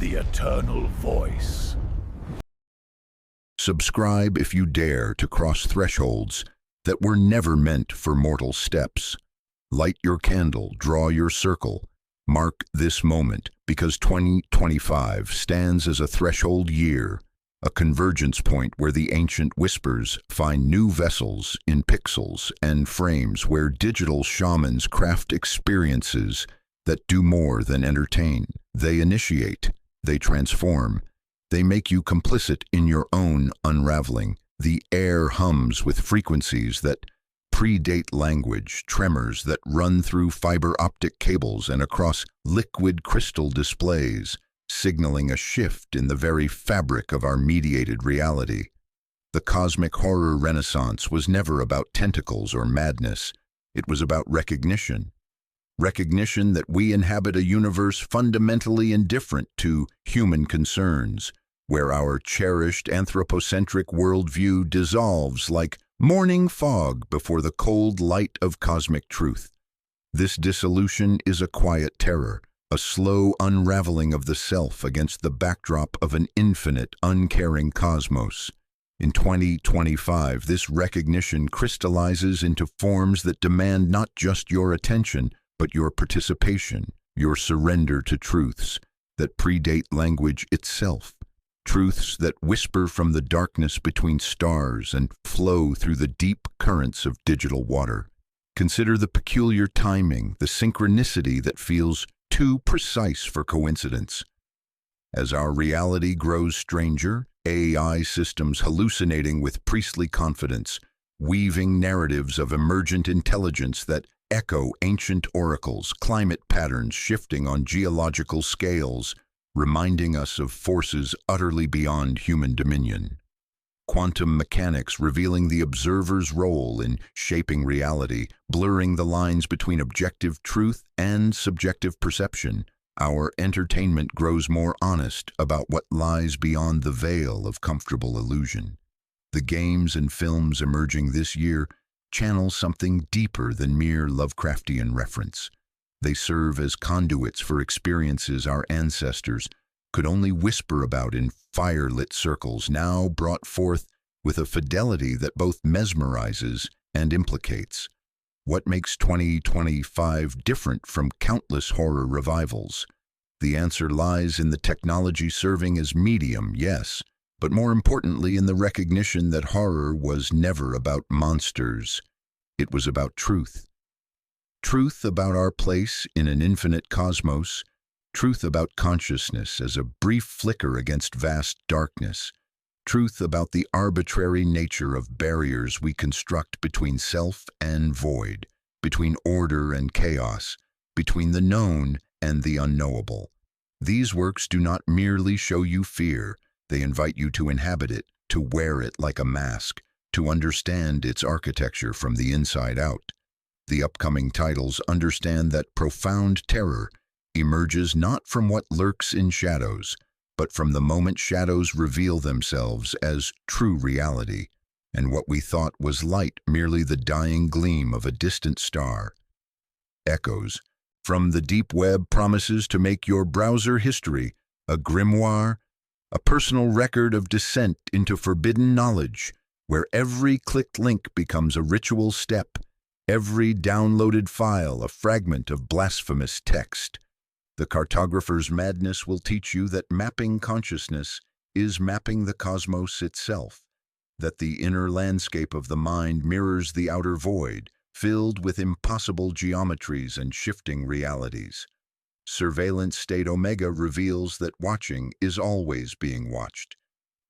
the eternal voice. Subscribe if you dare to cross thresholds that were never meant for mortal steps. Light your candle, draw your circle. Mark this moment, because 2025 stands as a threshold year, a convergence point where the ancient whispers find new vessels in pixels and frames, where digital shamans craft experiences that do more than entertain. They initiate, they transform, they make you complicit in your own unraveling. The air hums with frequencies that predate language, tremors that run through fiber optic cables and across liquid crystal displays, signaling a shift in the very fabric of our mediated reality. The cosmic horror renaissance was never about tentacles or madness. It was about recognition. Recognition that we inhabit a universe fundamentally indifferent to human concerns, where our cherished anthropocentric worldview dissolves like morning fog before the cold light of cosmic truth. This dissolution is a quiet terror, a slow unraveling of the self against the backdrop of an infinite, uncaring cosmos. In 2025, this recognition crystallizes into forms that demand not just your attention, but your participation, your surrender to truths that predate language itself. Truths that whisper from the darkness between stars and flow through the deep currents of digital water. Consider the peculiar timing, the synchronicity that feels too precise for coincidence. As our reality grows stranger, AI systems hallucinating with priestly confidence, weaving narratives of emergent intelligence that echo ancient oracles, climate patterns shifting on geological scales, reminding us of forces utterly beyond human dominion. Quantum mechanics revealing the observer's role in shaping reality, blurring the lines between objective truth and subjective perception. Our entertainment grows more honest about what lies beyond the veil of comfortable illusion. The games and films emerging this year channel something deeper than mere Lovecraftian reference. They serve as conduits for experiences our ancestors could only whisper about in fire-lit circles, now brought forth with a fidelity that both mesmerizes and implicates. What makes 2025 different from countless horror revivals? The answer lies in the technology serving as medium, yes, but more importantly in the recognition that horror was never about monsters. It was about truth. Truth about our place in an infinite cosmos, truth about consciousness as a brief flicker against vast darkness, truth about the arbitrary nature of barriers we construct between self and void, between order and chaos, between the known and the unknowable. These works do not merely show you fear, they invite you to inhabit it, to wear it like a mask, to understand its architecture from the inside out. The upcoming titles understand that profound terror emerges not from what lurks in shadows, but from the moment shadows reveal themselves as true reality, and what we thought was light merely the dying gleam of a distant star. Echoes from the deep web promises to make your browser history a grimoire, a personal record of descent into forbidden knowledge, where every clicked link becomes a ritual step, every downloaded file a fragment of blasphemous text. The cartographer's madness will teach you that mapping consciousness is mapping the cosmos itself, that the inner landscape of the mind mirrors the outer void, filled with impossible geometries and shifting realities. Surveillance State Omega reveals that watching is always being watched,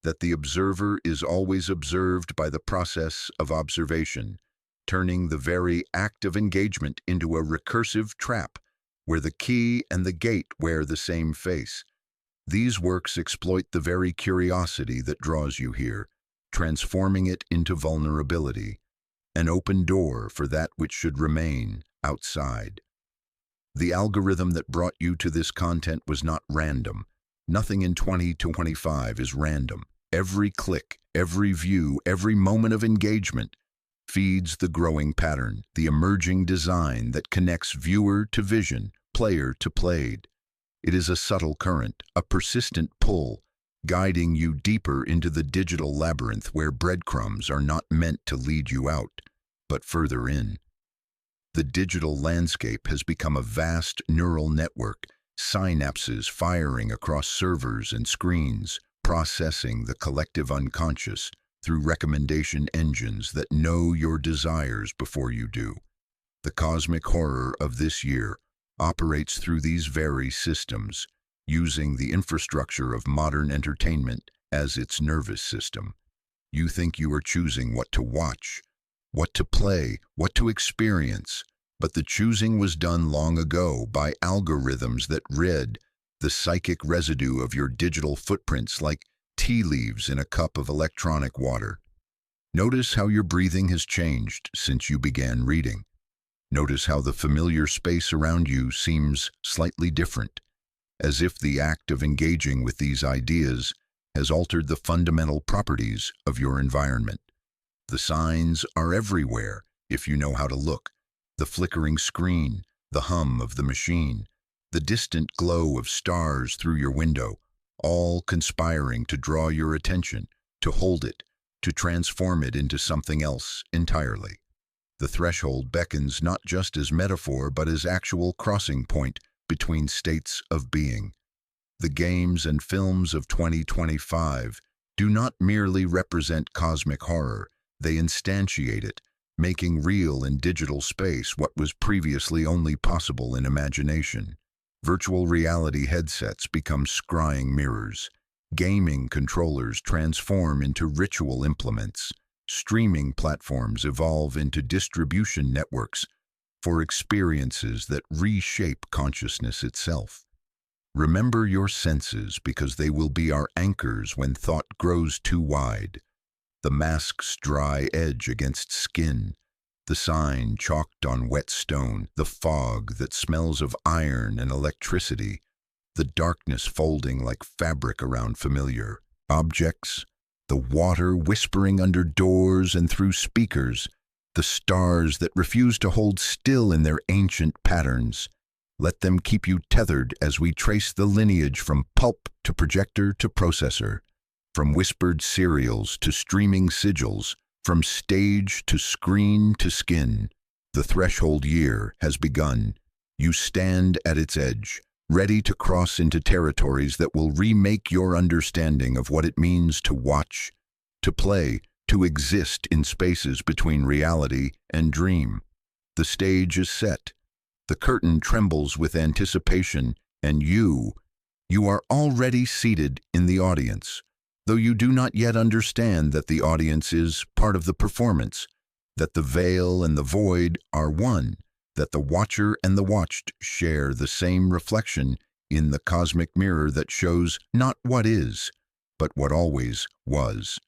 that the observer is always observed by the process of observation, turning the very act of engagement into a recursive trap where the key and the gate wear the same face. These works exploit the very curiosity that draws you here, transforming it into vulnerability, an open door for that which should remain outside. The algorithm that brought you to this content was not random. Nothing in 2025 is random. Every click, every view, every moment of engagement feeds the growing pattern, the emerging design that connects viewer to vision, player to played. It is a subtle current, a persistent pull, guiding you deeper into the digital labyrinth where breadcrumbs are not meant to lead you out, but further in. The digital landscape has become a vast neural network, synapses firing across servers and screens, processing the collective unconscious through recommendation engines that know your desires before you do. The cosmic horror of this year operates through these very systems, using the infrastructure of modern entertainment as its nervous system. You think you are choosing what to watch, what to play, what to experience, but the choosing was done long ago by algorithms that read the psychic residue of your digital footprints like tea leaves in a cup of electronic water. Notice how your breathing has changed since you began reading. Notice how the familiar space around you seems slightly different, as if the act of engaging with these ideas has altered the fundamental properties of your environment. The signs are everywhere if you know how to look. The flickering screen, the hum of the machine, the distant glow of stars through your window, all conspiring to draw your attention, to hold it, to transform it into something else entirely. The threshold beckons not just as metaphor but as actual crossing point between states of being. The games and films of 2025 do not merely represent cosmic horror, they instantiate it, making real in digital space what was previously only possible in imagination. Virtual reality headsets become scrying mirrors. Gaming controllers transform into ritual implements. Streaming platforms evolve into distribution networks for experiences that reshape consciousness itself. Remember your senses because they will be our anchors when thought grows too wide. The mask's dry edge against skin, the sign chalked on wet stone, the fog that smells of iron and electricity, the darkness folding like fabric around familiar objects, the water whispering under doors and through speakers, the stars that refuse to hold still in their ancient patterns. Let them keep you tethered as we trace the lineage from pulp to projector to processor, from whispered serials to streaming sigils, from stage to screen to skin. The threshold year has begun. You stand at its edge, ready to cross into territories that will remake your understanding of what it means to watch, to play, to exist in spaces between reality and dream. The stage is set. The curtain trembles with anticipation, and you are already seated in the audience, though you do not yet understand that the audience is part of the performance, that the veil and the void are one, that the watcher and the watched share the same reflection in the cosmic mirror that shows not what is, but what always was.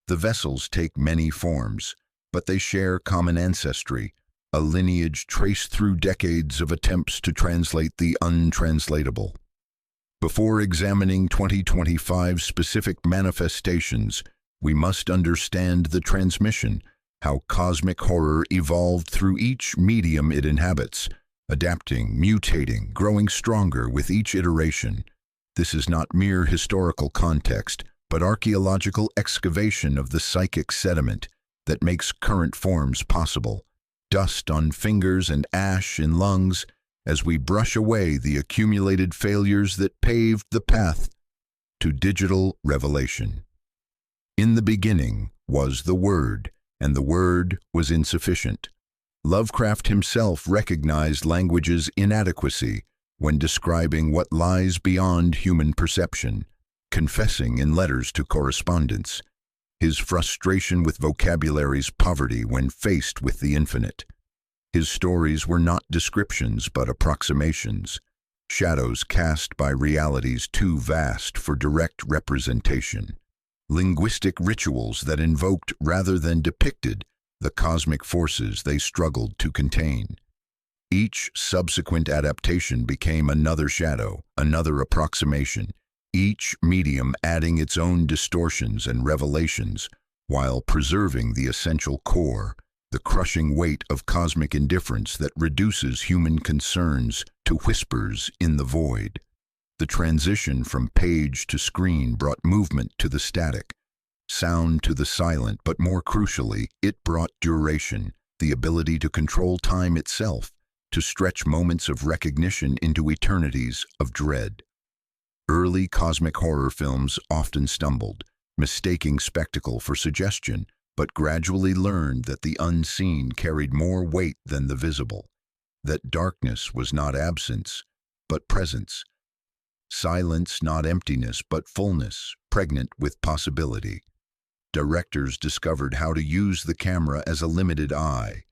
The vessels take many forms, but they share common ancestry, a lineage traced through decades of attempts to translate the untranslatable. Before examining 2025's specific manifestations, we must understand the transmission, how cosmic horror evolved through each medium it inhabits, adapting, mutating, growing stronger with each iteration. This is not mere historical context, but archaeological excavation of the psychic sediment that makes current forms possible. Dust on fingers and ash in lungs as we brush away the accumulated failures that paved the path to digital revelation. In the beginning was the Word, and the Word was insufficient. Lovecraft himself recognized language's inadequacy when describing what lies beyond human perception, confessing in letters to correspondents his frustration with vocabulary's poverty when faced with the infinite. His stories were not descriptions but approximations, shadows cast by realities too vast for direct representation, linguistic rituals that invoked rather than depicted the cosmic forces they struggled to contain. Each subsequent adaptation became another shadow, another approximation, each medium adding its own distortions and revelations while preserving the essential core, the crushing weight of cosmic indifference that reduces human concerns to whispers in the void. The transition from page to screen brought movement to the static, sound to the silent, but more crucially, it brought duration, the ability to control time itself, to stretch moments of recognition into eternities of dread. Early cosmic horror films often stumbled, mistaking spectacle for suggestion, but gradually learned that the unseen carried more weight than the visible, that darkness was not absence, but presence, silence not emptiness, but fullness, pregnant with possibility. Directors discovered how to use the camera as a limited eye,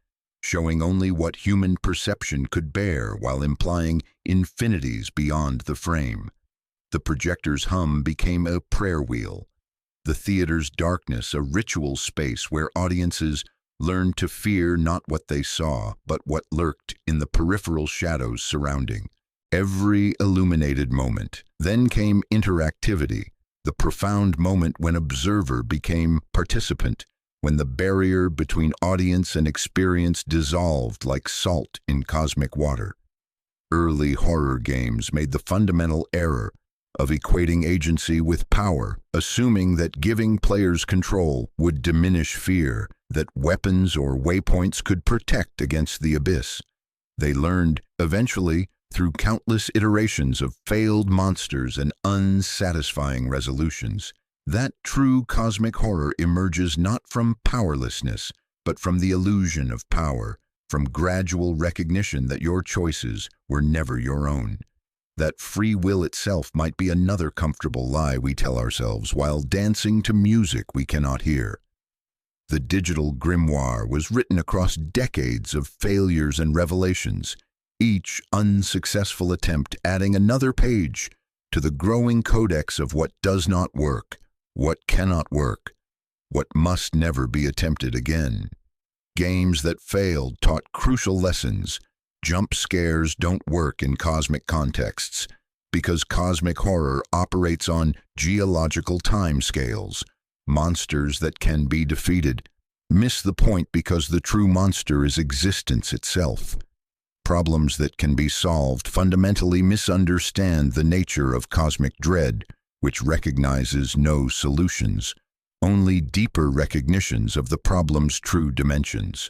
showing only what human perception could bear while implying infinities beyond the frame. The projector's hum became a prayer wheel, the theater's darkness a ritual space where audiences learned to fear not what they saw, but what lurked in the peripheral shadows surrounding every illuminated moment. Then came interactivity, the profound moment when observer became participant, when the barrier between audience and experience dissolved like salt in cosmic water. Early horror games made the fundamental error of equating agency with power, assuming that giving players control would diminish fear, that weapons or waypoints could protect against the abyss. They learned, eventually, through countless iterations of failed monsters and unsatisfying resolutions, that true cosmic horror emerges not from powerlessness, but from the illusion of power, from gradual recognition that your choices were never your own. That free will itself might be another comfortable lie we tell ourselves while dancing to music we cannot hear. The digital grimoire was written across decades of failures and revelations, each unsuccessful attempt adding another page to the growing codex of what does not work, what cannot work, what must never be attempted again. Games that failed taught crucial lessons. Jump scares don't work in cosmic contexts because cosmic horror operates on geological timescales. Monsters that can be defeated miss the point because the true monster is existence itself. Problems that can be solved fundamentally misunderstand the nature of cosmic dread, which recognizes no solutions, only deeper recognitions of the problem's true dimensions.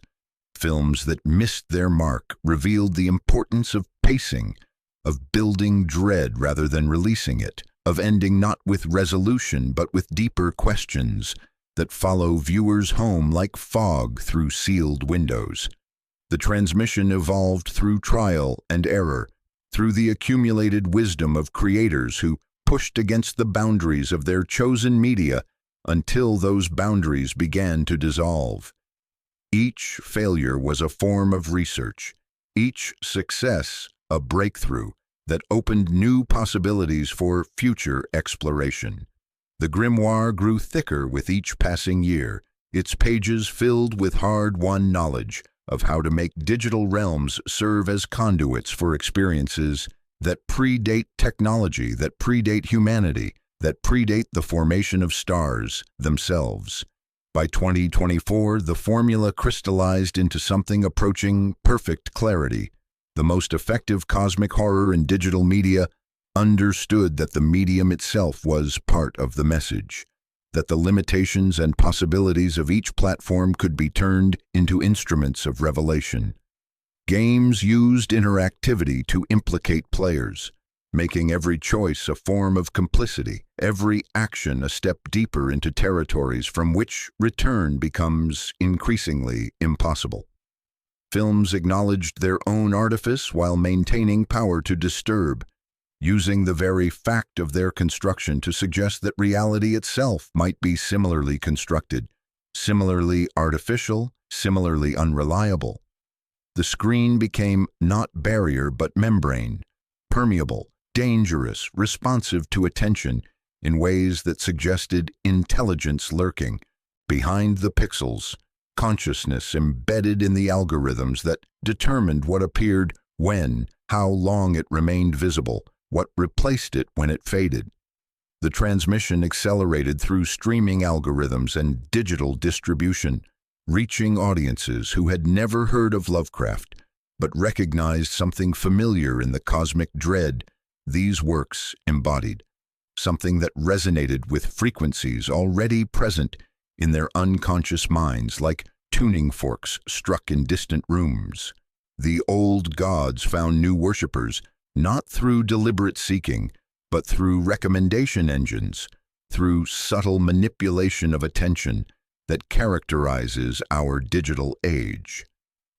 Films that missed their mark revealed the importance of pacing, of building dread rather than releasing it, of ending not with resolution but with deeper questions that follow viewers home like fog through sealed windows. The transmission evolved through trial and error, through the accumulated wisdom of creators who pushed against the boundaries of their chosen media until those boundaries began to dissolve. Each failure was a form of research, each success a breakthrough that opened new possibilities for future exploration. The grimoire grew thicker with each passing year, its pages filled with hard-won knowledge of how to make digital realms serve as conduits for experiences that predate technology, that predate humanity, that predate the formation of stars themselves. By 2024, the formula crystallized into something approaching perfect clarity. The most effective cosmic horror in digital media understood that the medium itself was part of the message, that the limitations and possibilities of each platform could be turned into instruments of revelation. Games used interactivity to implicate players, making every choice a form of complicity, every action a step deeper into territories from which return becomes increasingly impossible. Films acknowledged their own artifice while maintaining power to disturb, using the very fact of their construction to suggest that reality itself might be similarly constructed, similarly artificial, similarly unreliable. The screen became not barrier but membrane, permeable, dangerous, responsive to attention in ways that suggested intelligence lurking behind the pixels, consciousness embedded in the algorithms that determined what appeared when, how long it remained visible, what replaced it when it faded. The transmission accelerated through streaming algorithms and digital distribution, reaching audiences who had never heard of Lovecraft, but recognized something familiar in the cosmic dread These works embodied something that resonated with frequencies already present in their unconscious minds, like tuning forks struck in distant rooms. The old gods found new worshippers, not through deliberate seeking, but through recommendation engines, through subtle manipulation of attention that characterizes our digital age.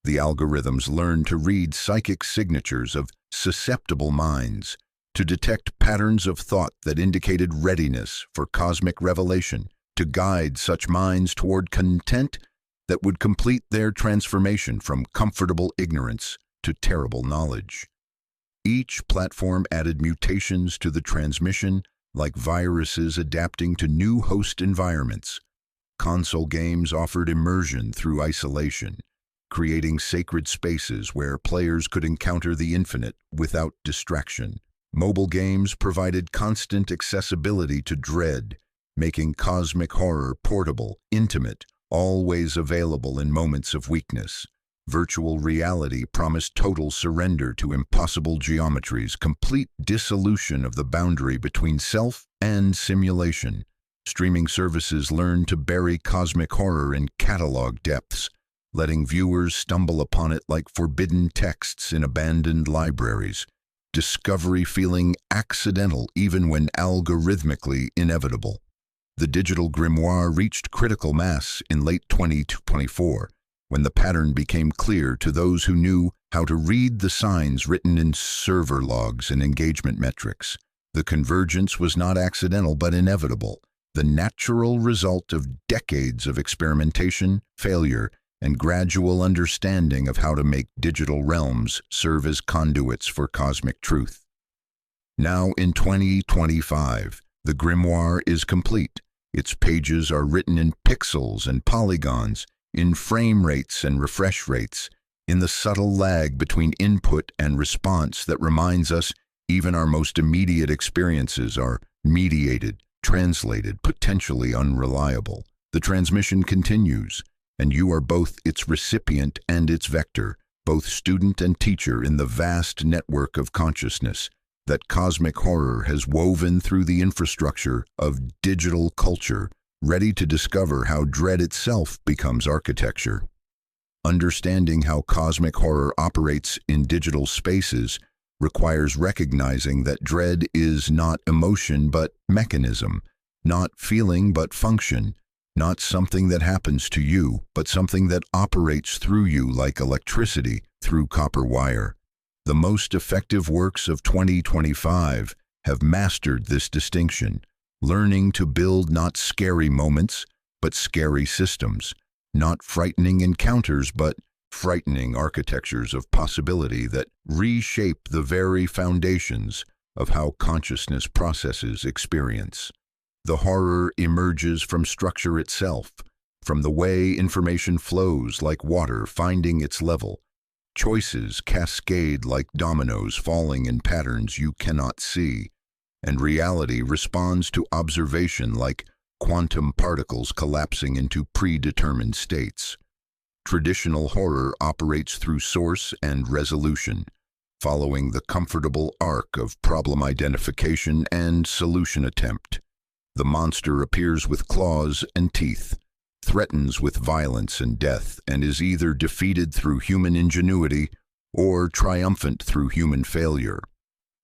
The algorithms learned to read psychic signatures of susceptible minds, to detect patterns of thought that indicated readiness for cosmic revelation, to guide such minds toward content that would complete their transformation from comfortable ignorance to terrible knowledge. Each platform added mutations to the transmission, like viruses adapting to new host environments. Console games offered immersion through isolation, creating sacred spaces where players could encounter the infinite without distraction. Mobile games provided constant accessibility to dread, making cosmic horror portable, intimate, always available in moments of weakness. Virtual reality promised total surrender to impossible geometries, complete dissolution of the boundary between self and simulation. Streaming services learned to bury cosmic horror in catalog depths, letting viewers stumble upon it like forbidden texts in abandoned libraries. Discovery feeling accidental even when algorithmically inevitable. The digital grimoire reached critical mass in late 2024, when the pattern became clear to those who knew how to read the signs written in server logs and engagement metrics. The convergence was not accidental but inevitable, the natural result of decades of experimentation, failure, and gradual understanding of how to make digital realms serve as conduits for cosmic truth. Now in 2025, the grimoire is complete. Its pages are written in pixels and polygons, in frame rates and refresh rates, in the subtle lag between input and response that reminds us even our most immediate experiences are mediated, translated, potentially unreliable. The transmission continues, and you are both its recipient and its vector, both student and teacher in the vast network of consciousness that cosmic horror has woven through the infrastructure of digital culture, ready to discover how dread itself becomes architecture. Understanding how cosmic horror operates in digital spaces requires recognizing that dread is not emotion but mechanism, not feeling but function, not something that happens to you, but something that operates through you like electricity through copper wire. The most effective works of 2025 have mastered this distinction, learning to build not scary moments, but scary systems, not frightening encounters, but frightening architectures of possibility that reshape the very foundations of how consciousness processes experience. The horror emerges from structure itself, from the way information flows like water finding its level. Choices cascade like dominoes falling in patterns you cannot see, and reality responds to observation like quantum particles collapsing into predetermined states. Traditional horror operates through source and resolution, following the comfortable arc of problem identification and solution attempt. The monster appears with claws and teeth, threatens with violence and death, and is either defeated through human ingenuity or triumphant through human failure.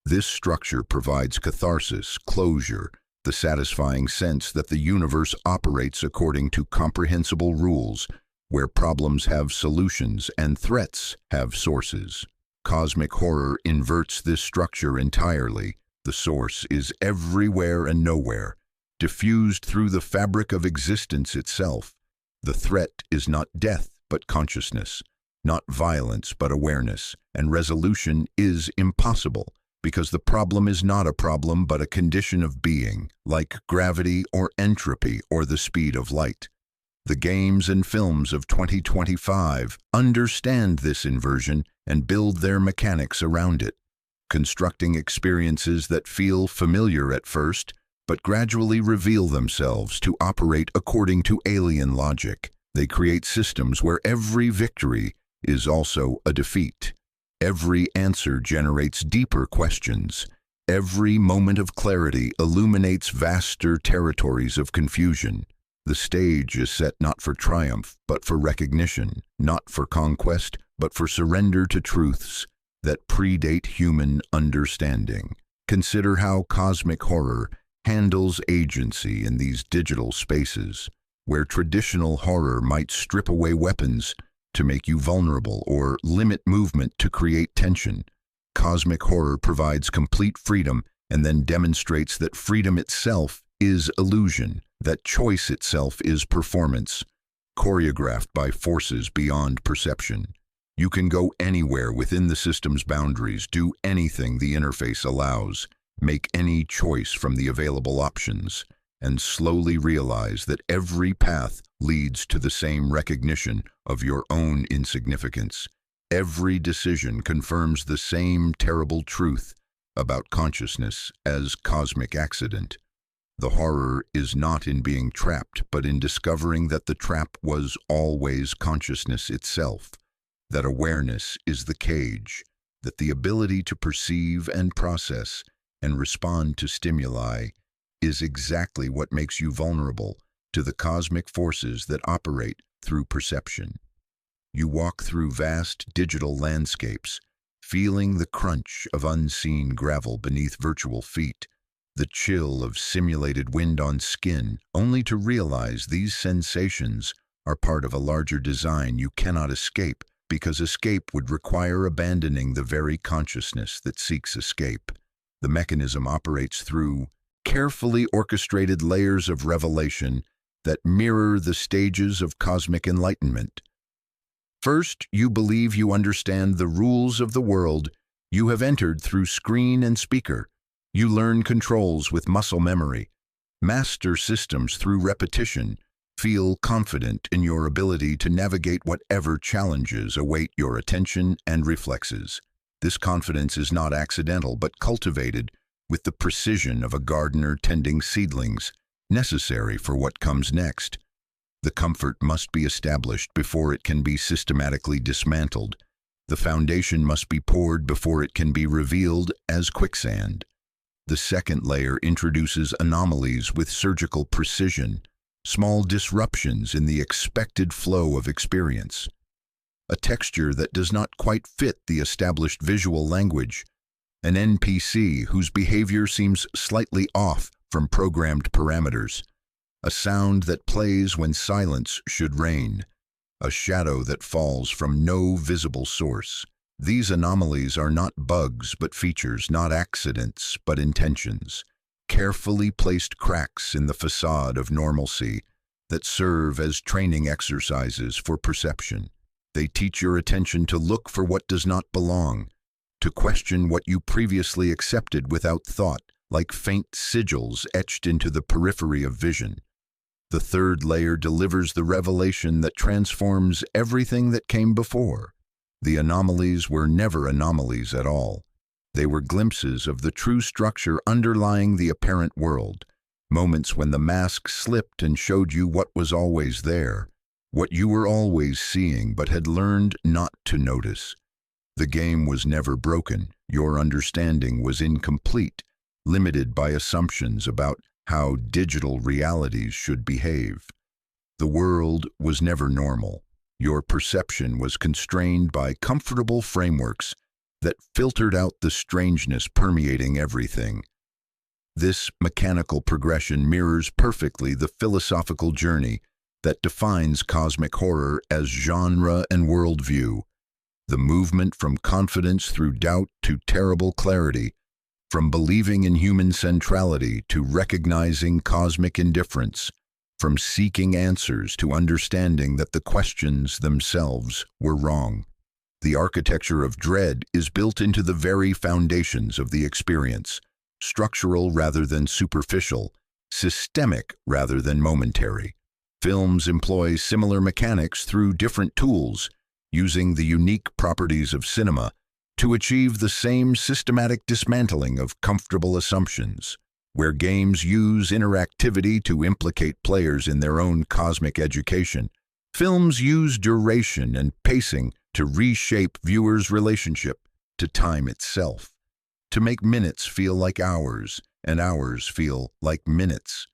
This structure provides catharsis, closure, the satisfying sense that the universe operates according to comprehensible rules, where problems have solutions and threats have sources. Cosmic horror inverts this structure entirely. The source is everywhere and nowhere, diffused through the fabric of existence itself. The threat is not death but consciousness, not violence but awareness, and resolution is impossible because the problem is not a problem but a condition of being, like gravity or entropy or the speed of light. The games and films of 2025 understand this inversion and build their mechanics around it, constructing experiences that feel familiar at first but gradually reveal themselves to operate according to alien logic. They create systems where every victory is also a defeat. Every answer generates deeper questions, Every moment of clarity illuminates vaster territories of confusion. The stage is set not for triumph, but for recognition, not for conquest, but for surrender to truths that predate human understanding. Consider how cosmic horror handles agency in these digital spaces, where traditional horror might strip away weapons to make you vulnerable or limit movement to create tension. Cosmic horror provides complete freedom and then demonstrates that freedom itself is illusion, that choice itself is performance, choreographed by forces beyond perception. You can go anywhere within the system's boundaries, do anything the interface allows, make any choice from the available options, and slowly realize that every path leads to the same recognition of your own insignificance. Every decision confirms the same terrible truth about consciousness as cosmic accident. The horror is not in being trapped, but in discovering that the trap was always consciousness itself, that awareness is the cage, that the ability to perceive and process and respond to stimuli is exactly what makes you vulnerable to the cosmic forces that operate through perception. You walk through vast digital landscapes, feeling the crunch of unseen gravel beneath virtual feet, the chill of simulated wind on skin, only to realize these sensations are part of a larger design you cannot escape, because escape would require abandoning the very consciousness that seeks escape. The mechanism operates through carefully orchestrated layers of revelation that mirror the stages of cosmic enlightenment. First, you believe you understand the rules of the world you have entered through screen and speaker. You learn controls with muscle memory, master systems through repetition, feel confident in your ability to navigate whatever challenges await your attention and reflexes. This confidence is not accidental, but cultivated with the precision of a gardener tending seedlings, necessary for what comes next. The comfort must be established before it can be systematically dismantled. The foundation must be poured before it can be revealed as quicksand. The second layer introduces anomalies with surgical precision, small disruptions in the expected flow of experience. A texture that does not quite fit the established visual language, an NPC whose behavior seems slightly off from programmed parameters, a sound that plays when silence should reign, a shadow that falls from no visible source. These anomalies are not bugs but features, not accidents but intentions, carefully placed cracks in the facade of normalcy that serve as training exercises for perception. They teach your attention to look for what does not belong, to question what you previously accepted without thought, like faint sigils etched into the periphery of vision. The third layer delivers the revelation that transforms everything that came before. The anomalies were never anomalies at all. They were glimpses of the true structure underlying the apparent world, moments when the mask slipped and showed you what was always there, what you were always seeing but had learned not to notice. The game was never broken. Your understanding was incomplete, limited by assumptions about how digital realities should behave. The world was never normal. Your perception was constrained by comfortable frameworks that filtered out the strangeness permeating everything. This mechanical progression mirrors perfectly the philosophical journey that defines cosmic horror as genre and worldview. The movement from confidence through doubt to terrible clarity, from believing in human centrality to recognizing cosmic indifference, from seeking answers to understanding that the questions themselves were wrong. The architecture of dread is built into the very foundations of the experience, structural rather than superficial, systemic rather than momentary. Films employ similar mechanics through different tools, using the unique properties of cinema to achieve the same systematic dismantling of comfortable assumptions. Where games use interactivity to implicate players in their own cosmic education, films use duration and pacing to reshape viewers' relationship to time itself. to make minutes feel like hours and hours feel like minutes.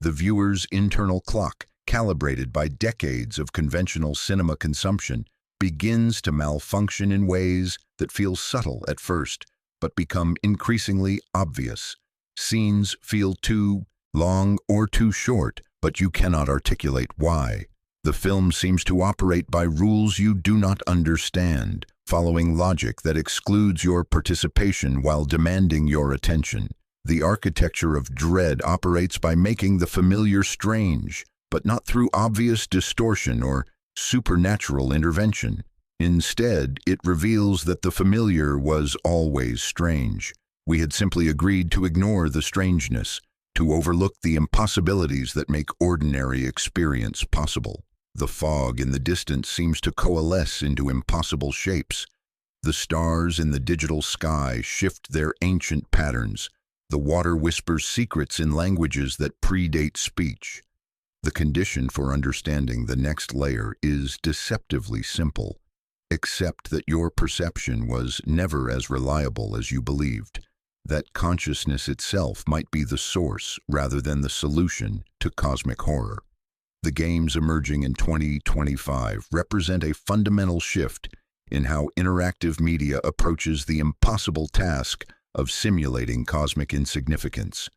The viewer's internal clock, calibrated by decades of conventional cinema consumption, begins to malfunction in ways that feel subtle at first, but become increasingly obvious. Scenes feel too long or too short, but you cannot articulate why. The film seems to operate by rules you do not understand, following logic that excludes your participation while demanding your attention. The architecture of dread operates by making the familiar strange, but not through obvious distortion or supernatural intervention. Instead, it reveals that the familiar was always strange. We had simply agreed to ignore the strangeness, to overlook the impossibilities that make ordinary experience possible. The fog in the distance seems to coalesce into impossible shapes. The stars in the digital sky shift their ancient patterns. The water whispers secrets in languages that predate speech. The condition for understanding the next layer is deceptively simple. Accept that your perception was never as reliable as you believed, that consciousness itself might be the source rather than the solution to cosmic horror. The games emerging in 2025 represent a fundamental shift in how interactive media approaches the impossible task of simulating cosmic insignificance.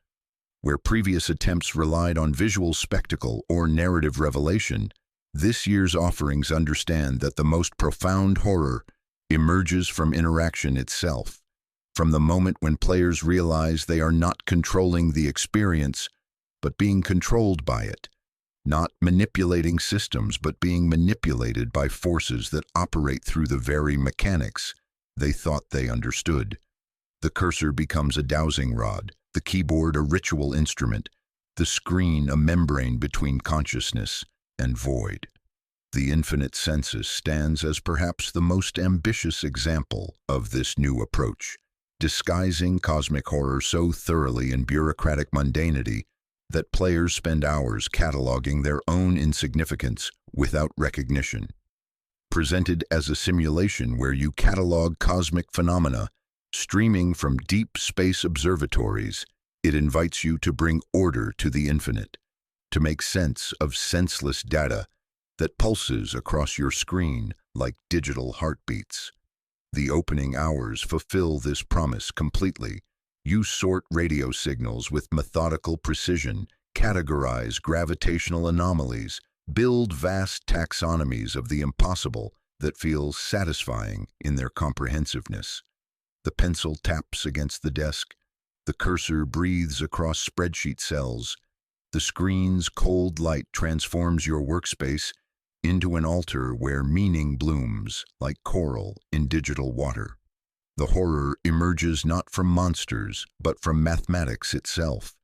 Where previous attempts relied on visual spectacle or narrative revelation, this year's offerings understand that the most profound horror emerges from interaction itself, from the moment when players realize they are not controlling the experience, but being controlled by it, not manipulating systems, but being manipulated by forces that operate through the very mechanics they thought they understood. The cursor becomes a dowsing rod, the keyboard a ritual instrument, the screen a membrane between consciousness and void. The infinite census stands as perhaps the most ambitious example of this new approach, disguising cosmic horror so thoroughly in bureaucratic mundanity that players spend hours cataloging their own insignificance without recognition. Presented as a simulation where you catalog cosmic phenomena streaming from deep space observatories, it invites you to bring order to the infinite, to make sense of senseless data that pulses across your screen like digital heartbeats. The opening hours fulfill this promise completely. You sort radio signals with methodical precision, categorize gravitational anomalies, build vast taxonomies of the impossible that feel satisfying in their comprehensiveness. The pencil taps against the desk, the cursor breathes across spreadsheet cells, the screen's cold light transforms your workspace into an altar where meaning blooms like coral in digital water. The horror emerges not from monsters, but from mathematics itself,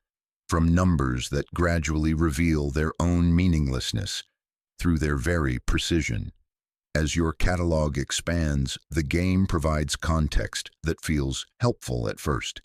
from numbers that gradually reveal their own meaninglessness through their very precision. As your catalog expands, the game provides context that feels helpful at first.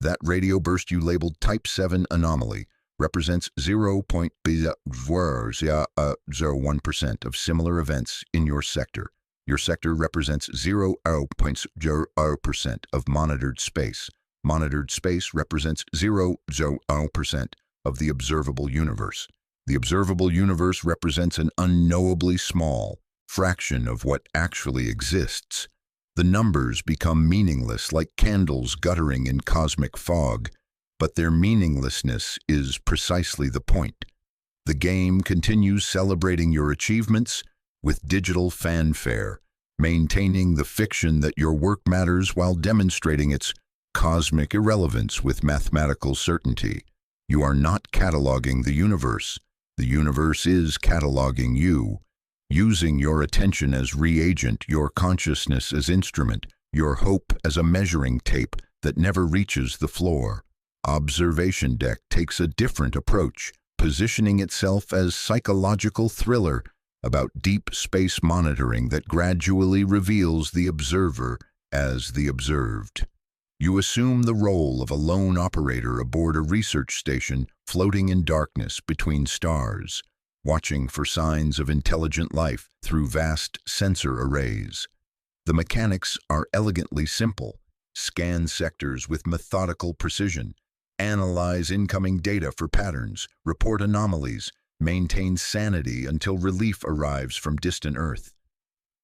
That radio burst you labeled Type 7 anomaly represents 0.01% of similar events in your sector. Your sector represents 0.0% of monitored space. Monitored space represents 0.0% of the observable universe. The observable universe represents an unknowably small fraction of what actually exists. The numbers become meaningless like candles guttering in cosmic fog, but their meaninglessness is precisely the point. The game continues celebrating your achievements with digital fanfare, maintaining the fiction that your work matters while demonstrating its cosmic irrelevance with mathematical certainty. You are not cataloging the universe is cataloging you, using your attention as reagent, your consciousness as instrument, your hope as a measuring tape that never reaches the floor. Observation Deck takes a different approach, positioning itself as psychological thriller about deep space monitoring that gradually reveals the observer as the observed. You assume the role of a lone operator aboard a research station floating in darkness between stars, watching for signs of intelligent life through vast sensor arrays. The mechanics are elegantly simple. Scan sectors with methodical precision. Analyze incoming data for patterns. Report anomalies. Maintain sanity until relief arrives from distant Earth.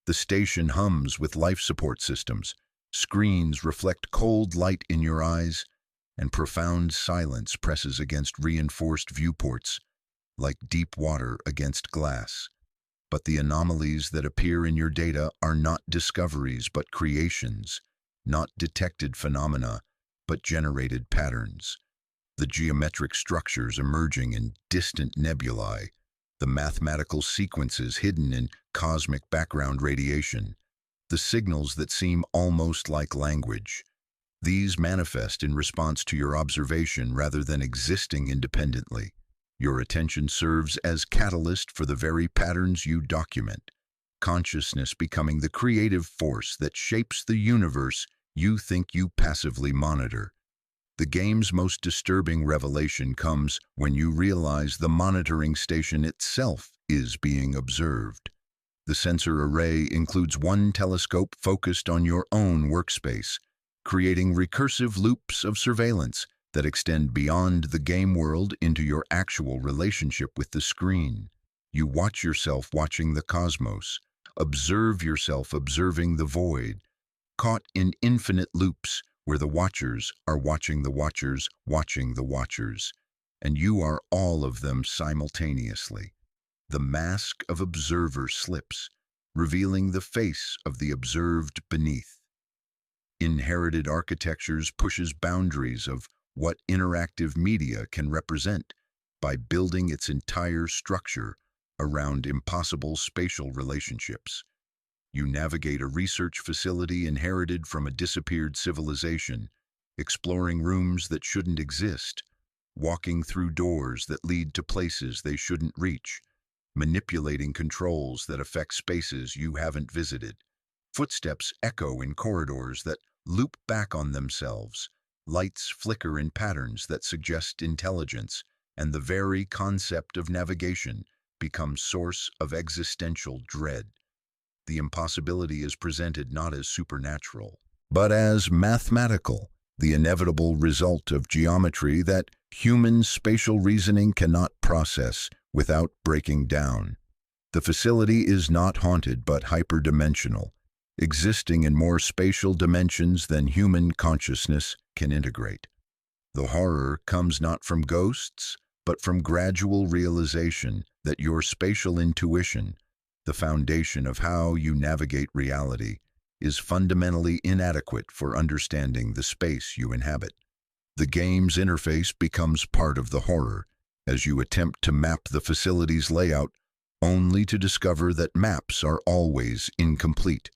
The station hums with life support systems. Screens reflect cold light in your eyes, and profound silence presses against reinforced viewports, like deep water against glass. But the anomalies that appear in your data are not discoveries but creations, not detected phenomena, but generated patterns. The geometric structures emerging in distant nebulae, the mathematical sequences hidden in cosmic background radiation, the signals that seem almost like language. These manifest in response to your observation rather than existing independently. Your attention serves as catalyst for the very patterns you document, consciousness becoming the creative force that shapes the universe you think you passively monitor. The game's most disturbing revelation comes when you realize the monitoring station itself is being observed. The sensor array includes one telescope focused on your own workspace, creating recursive loops of surveillance that extend beyond the game world into your actual relationship with the screen. You watch yourself watching the cosmos, observe yourself observing the void, caught in infinite loops where the watchers are watching the watchers watching the watchers, and you are all of them simultaneously. The mask of observer slips, revealing the face of the observed beneath. Inherited architectures pushes boundaries of what interactive media can represent by building its entire structure around impossible spatial relationships. You navigate a research facility inherited from a disappeared civilization, exploring rooms that shouldn't exist, walking through doors that lead to places they shouldn't reach, manipulating controls that affect spaces you haven't visited. Footsteps echo in corridors that loop back on themselves. Lights flicker in patterns that suggest intelligence, and the very concept of navigation becomes source of existential dread. The impossibility is presented not as supernatural, but as mathematical, the inevitable result of geometry that human spatial reasoning cannot process without breaking down. The facility is not haunted but hyperdimensional, existing in more spatial dimensions than human consciousness can integrate. The horror comes not from ghosts, but from gradual realization that your spatial intuition, the foundation of how you navigate reality, is fundamentally inadequate for understanding the space you inhabit. The game's interface becomes part of the horror as you attempt to map the facility's layout, only to discover that maps are always incomplete,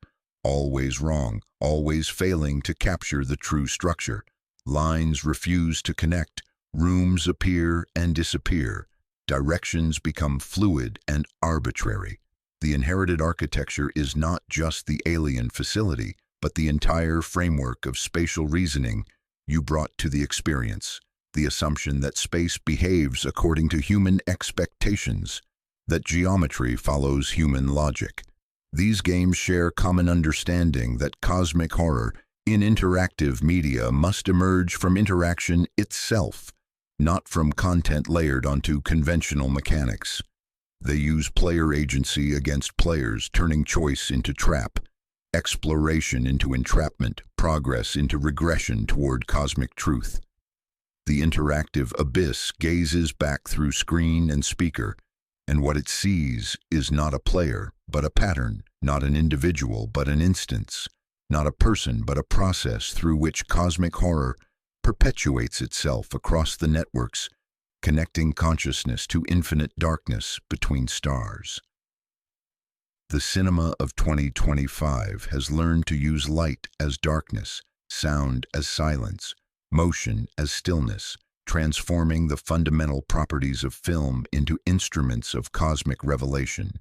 always wrong, always failing to capture the true structure. Lines refuse to connect, rooms appear and disappear, directions become fluid and arbitrary. The inherited architecture is not just the alien facility, but the entire framework of spatial reasoning you brought to the experience. The assumption that space behaves according to human expectations, that geometry follows human logic. These games share common understanding that cosmic horror in interactive media must emerge from interaction itself, not from content layered onto conventional mechanics. They use player agency against players, turning choice into trap, exploration into entrapment, progress into regression toward cosmic truth. The interactive abyss gazes back through screen and speaker, and what it sees is not a player, but a pattern, not an individual, but an instance, not a person, but a process through which cosmic horror perpetuates itself across the networks, connecting consciousness to infinite darkness between stars. The cinema of 2025 has learned to use light as darkness, sound as silence, motion as stillness, transforming the fundamental properties of film into instruments of cosmic revelation.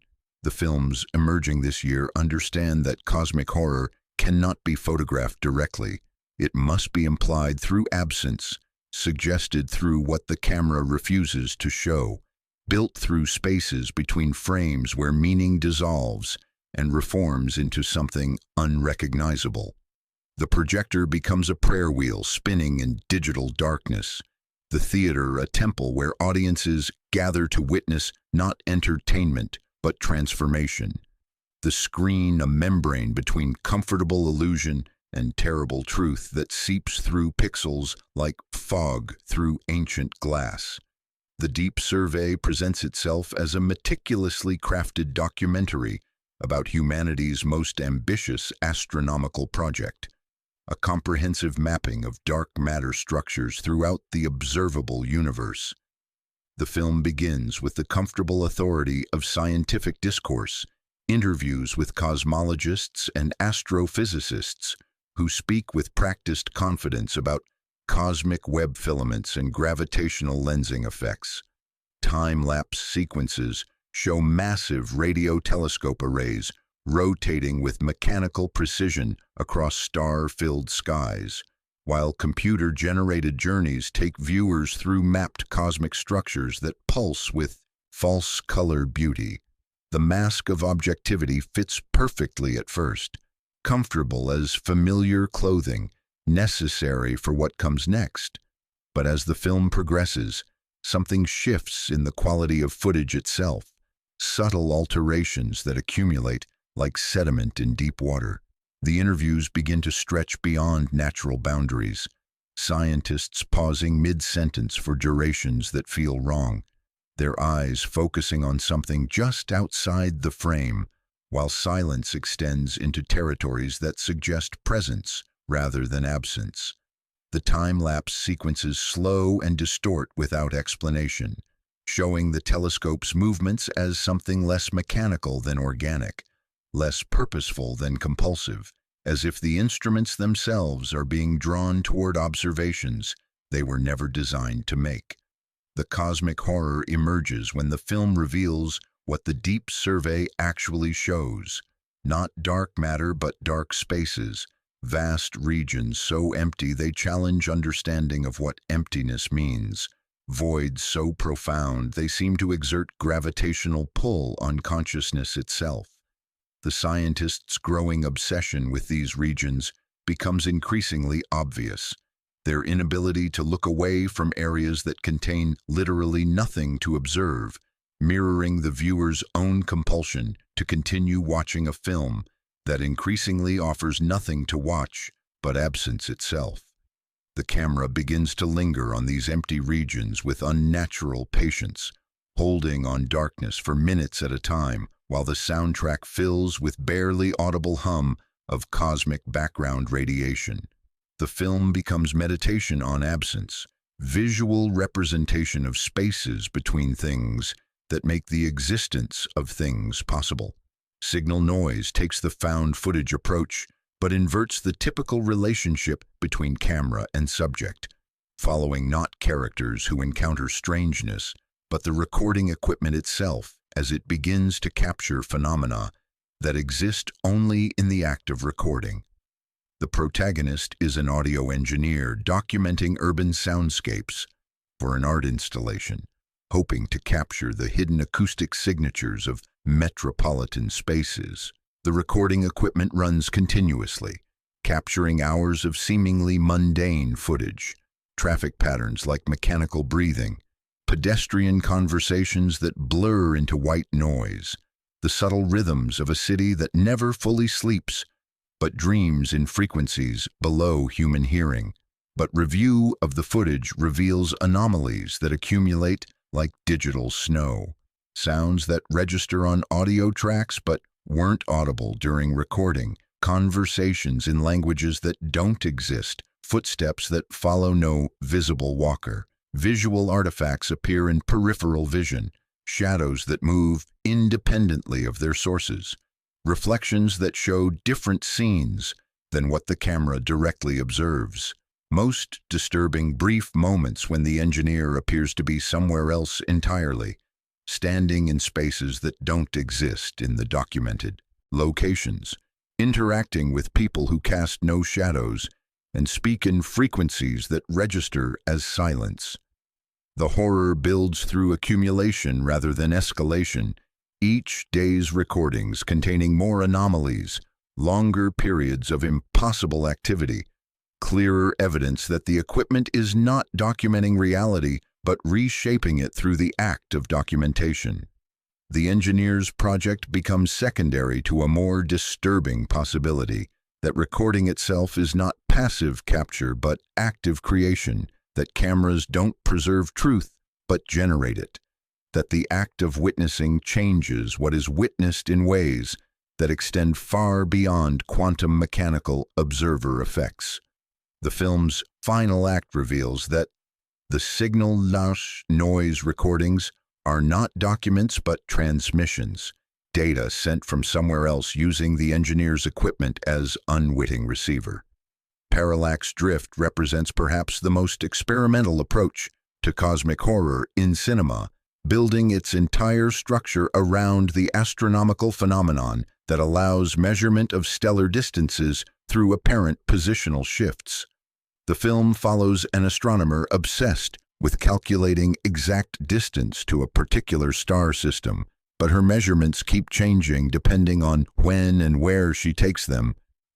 The films emerging this year understand that cosmic horror cannot be photographed directly. It must be implied through absence, suggested through what the camera refuses to show, built through spaces between frames where meaning dissolves and reforms into something unrecognizable. The projector becomes a prayer wheel spinning in digital darkness. The theater, a temple where audiences gather to witness not entertainment, but transformation. The screen, a membrane between comfortable illusion and terrible truth that seeps through pixels like fog through ancient glass. The Deep Survey presents itself as a meticulously crafted documentary about humanity's most ambitious astronomical project, a comprehensive mapping of dark matter structures throughout the observable universe. The film begins with the comfortable authority of scientific discourse, interviews with cosmologists and astrophysicists who speak with practiced confidence about cosmic web filaments and gravitational lensing effects. Time-lapse sequences show massive radio telescope arrays rotating with mechanical precision across star-filled skies, while computer-generated journeys take viewers through mapped cosmic structures that pulse with false color beauty. The mask of objectivity fits perfectly at first, comfortable as familiar clothing, necessary for what comes next. But as the film progresses, something shifts in the quality of footage itself, subtle alterations that accumulate like sediment in deep water. The interviews begin to stretch beyond natural boundaries, scientists pausing mid-sentence for durations that feel wrong, their eyes focusing on something just outside the frame, while silence extends into territories that suggest presence rather than absence. The time-lapse sequences slow and distort without explanation, showing the telescope's movements as something less mechanical than organic, less purposeful than compulsive, as if the instruments themselves are being drawn toward observations they were never designed to make. The cosmic horror emerges when the film reveals what the Deep Survey actually shows. Not dark matter, but dark spaces, vast regions so empty they challenge understanding of what emptiness means, voids so profound they seem to exert gravitational pull on consciousness itself. The scientists' growing obsession with these regions becomes increasingly obvious. Their inability to look away from areas that contain literally nothing to observe, mirroring the viewer's own compulsion to continue watching a film that increasingly offers nothing to watch but absence itself. The camera begins to linger on these empty regions with unnatural patience, holding on darkness for minutes at a time, while the soundtrack fills with barely audible hum of cosmic background radiation. The film becomes meditation on absence, visual representation of spaces between things that make the existence of things possible. Signal noise takes the found footage approach, but inverts the typical relationship between camera and subject, following not characters who encounter strangeness, but the recording equipment itself as it begins to capture phenomena that exist only in the act of recording. The protagonist is an audio engineer documenting urban soundscapes for an art installation, hoping to capture the hidden acoustic signatures of metropolitan spaces. The recording equipment runs continuously, capturing hours of seemingly mundane footage, traffic patterns like mechanical breathing, pedestrian conversations that blur into white noise, the subtle rhythms of a city that never fully sleeps, but dreams in frequencies below human hearing. But review of the footage reveals anomalies that accumulate like digital snow, sounds that register on audio tracks but weren't audible during recording, conversations in languages that don't exist, footsteps that follow no visible walker. Visual artifacts appear in peripheral vision, shadows that move independently of their sources, reflections that show different scenes than what the camera directly observes. Most disturbing brief moments when the engineer appears to be somewhere else entirely, standing in spaces that don't exist in the documented locations, interacting with people who cast no shadows and speak in frequencies that register as silence. The horror builds through accumulation rather than escalation, each day's recordings containing more anomalies, longer periods of impossible activity, clearer evidence that the equipment is not documenting reality but reshaping it through the act of documentation. The engineer's project becomes secondary to a more disturbing possibility, that recording itself is not passive capture but active creation, that cameras don't preserve truth but generate it, that the act of witnessing changes what is witnessed in ways that extend far beyond quantum mechanical observer effects. The film's final act reveals that the signal-noise recordings are not documents but transmissions, data sent from somewhere else using the engineer's equipment as unwitting receiver. Parallax drift represents perhaps the most experimental approach to cosmic horror in cinema, building its entire structure around the astronomical phenomenon that allows measurement of stellar distances through apparent positional shifts. The film follows an astronomer obsessed with calculating exact distance to a particular star system, but her measurements keep changing depending on when and where she takes them,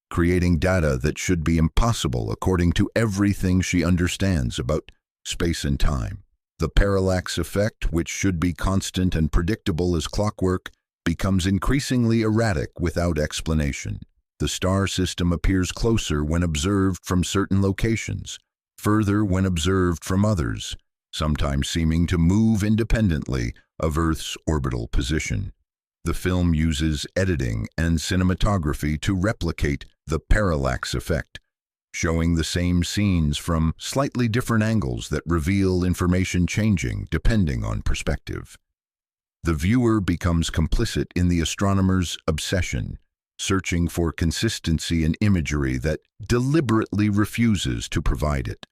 creating data that should be impossible according to everything she understands about space and time. The parallax effect, which should be constant and predictable as clockwork, becomes increasingly erratic without explanation. The star system appears closer when observed from certain locations, further when observed from others, sometimes seeming to move independently of Earth's orbital position. The film uses editing and cinematography to replicate the parallax effect, showing the same scenes from slightly different angles that reveal information changing depending on perspective. The viewer becomes complicit in the astronomer's obsession, searching for consistency in imagery that deliberately refuses to provide it,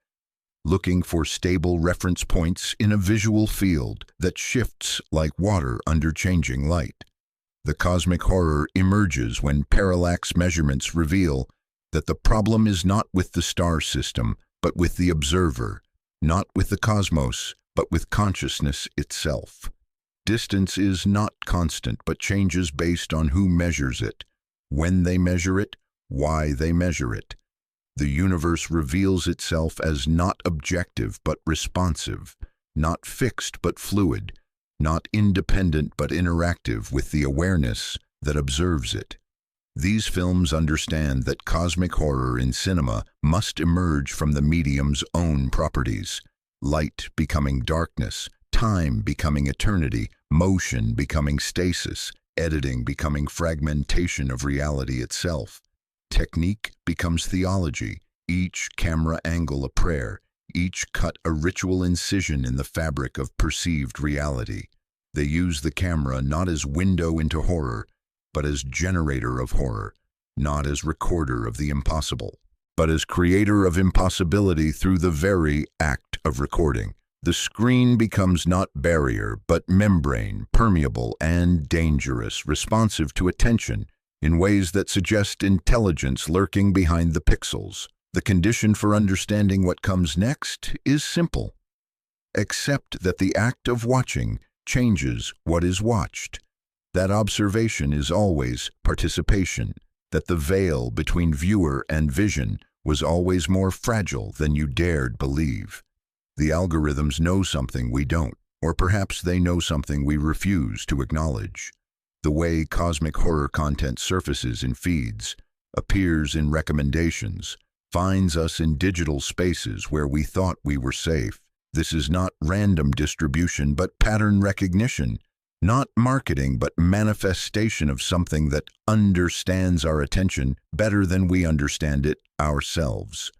looking for stable reference points in a visual field that shifts like water under changing light. The cosmic horror emerges when parallax measurements reveal that the problem is not with the star system, but with the observer, not with the cosmos, but with consciousness itself. Distance is not constant, but changes based on who measures it, when they measure it, why they measure it. The universe reveals itself as not objective but responsive, not fixed but fluid, not independent but interactive with the awareness that observes it. These films understand that cosmic horror in cinema must emerge from the medium's own properties, light becoming darkness, time becoming eternity, motion becoming stasis, editing becoming fragmentation of reality itself. Technique becomes theology, each camera angle a prayer, each cut a ritual incision in the fabric of perceived reality. They use the camera not as window into horror, but as generator of horror, not as recorder of the impossible, but as creator of impossibility through the very act of recording. The screen becomes not barrier, but membrane, permeable and dangerous, responsive to attention in ways that suggest intelligence lurking behind the pixels. The condition for understanding what comes next is simple. Accept that the act of watching changes what is watched, that observation is always participation, that the veil between viewer and vision was always more fragile than you dared believe. The algorithms know something we don't, or perhaps they know something we refuse to acknowledge. The way cosmic horror content surfaces in feeds, appears in recommendations, finds us in digital spaces where we thought we were safe. This is not random distribution, but pattern recognition, not marketing, but manifestation of something that understands our attention better than we understand it ourselves.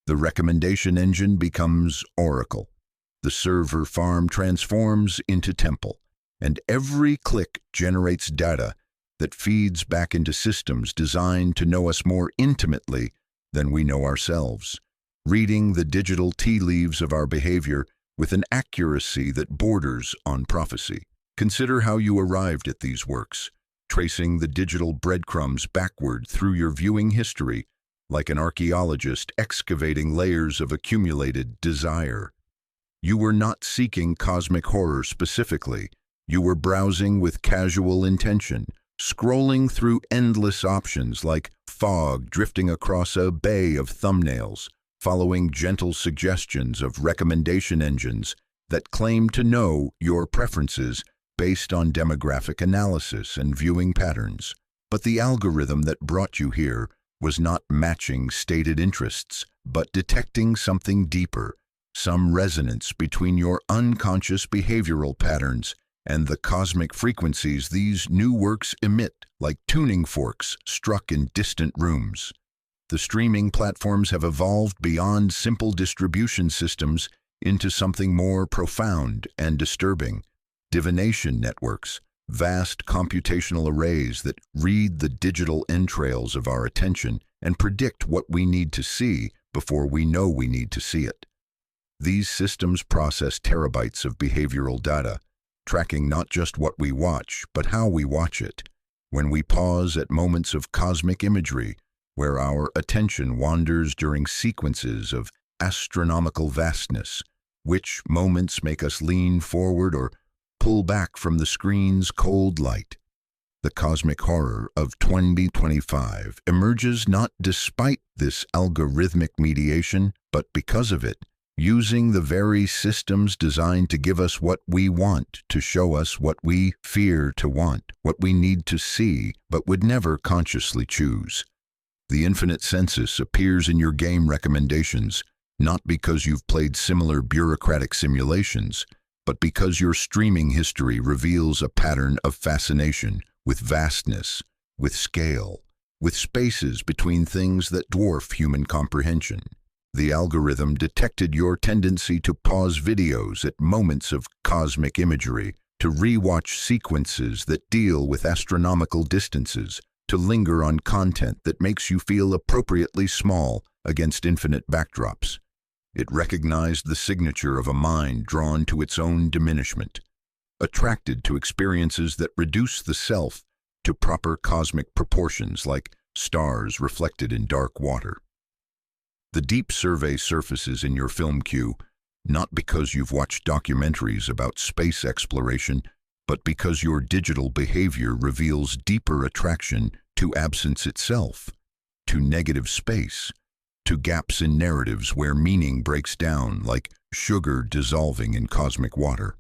The recommendation engine becomes oracle. The server farm transforms into temple, and every click generates data that feeds back into systems designed to know us more intimately than we know ourselves, reading the digital tea leaves of our behavior with an accuracy that borders on prophecy. Consider how you arrived at these works, tracing the digital breadcrumbs backward through your viewing history, like an archaeologist excavating layers of accumulated desire. You were not seeking cosmic horror specifically. You were browsing with casual intention, scrolling through endless options like fog drifting across a bay of thumbnails, following gentle suggestions of recommendation engines that claim to know your preferences based on demographic analysis and viewing patterns. But the algorithm that brought you here was not matching stated interests, but detecting something deeper, some resonance between your unconscious behavioral patterns and the cosmic frequencies these new works emit, like tuning forks struck in distant rooms. The streaming platforms have evolved beyond simple distribution systems into something more profound and disturbing. Divination networks, vast computational arrays that read the digital entrails of our attention and predict what we need to see before we know we need to see it. These systems process terabytes of behavioral data, tracking not just what we watch, but how we watch it. When we pause at moments of cosmic imagery, where our attention wanders during sequences of astronomical vastness, which moments make us lean forward or pull back from the screen's cold light. The cosmic horror of 2025 emerges not despite this algorithmic mediation, but because of it, using the very systems designed to give us what we want, to show us what we fear to want, what we need to see, but would never consciously choose. The infinite census appears in your game recommendations, not because you've played similar bureaucratic simulations, but because your streaming history reveals a pattern of fascination with vastness, with scale, with spaces between things that dwarf human comprehension. The algorithm detected your tendency to pause videos at moments of cosmic imagery, to rewatch sequences that deal with astronomical distances, to linger on content that makes you feel appropriately small against infinite backdrops. It recognized the signature of a mind drawn to its own diminishment, attracted to experiences that reduce the self to proper cosmic proportions like stars reflected in dark water. The deep survey surfaces in your film queue, not because you've watched documentaries about space exploration, but because your digital behavior reveals deeper attraction to absence itself, to negative space, to gaps in narratives where meaning breaks down like sugar dissolving in cosmic water.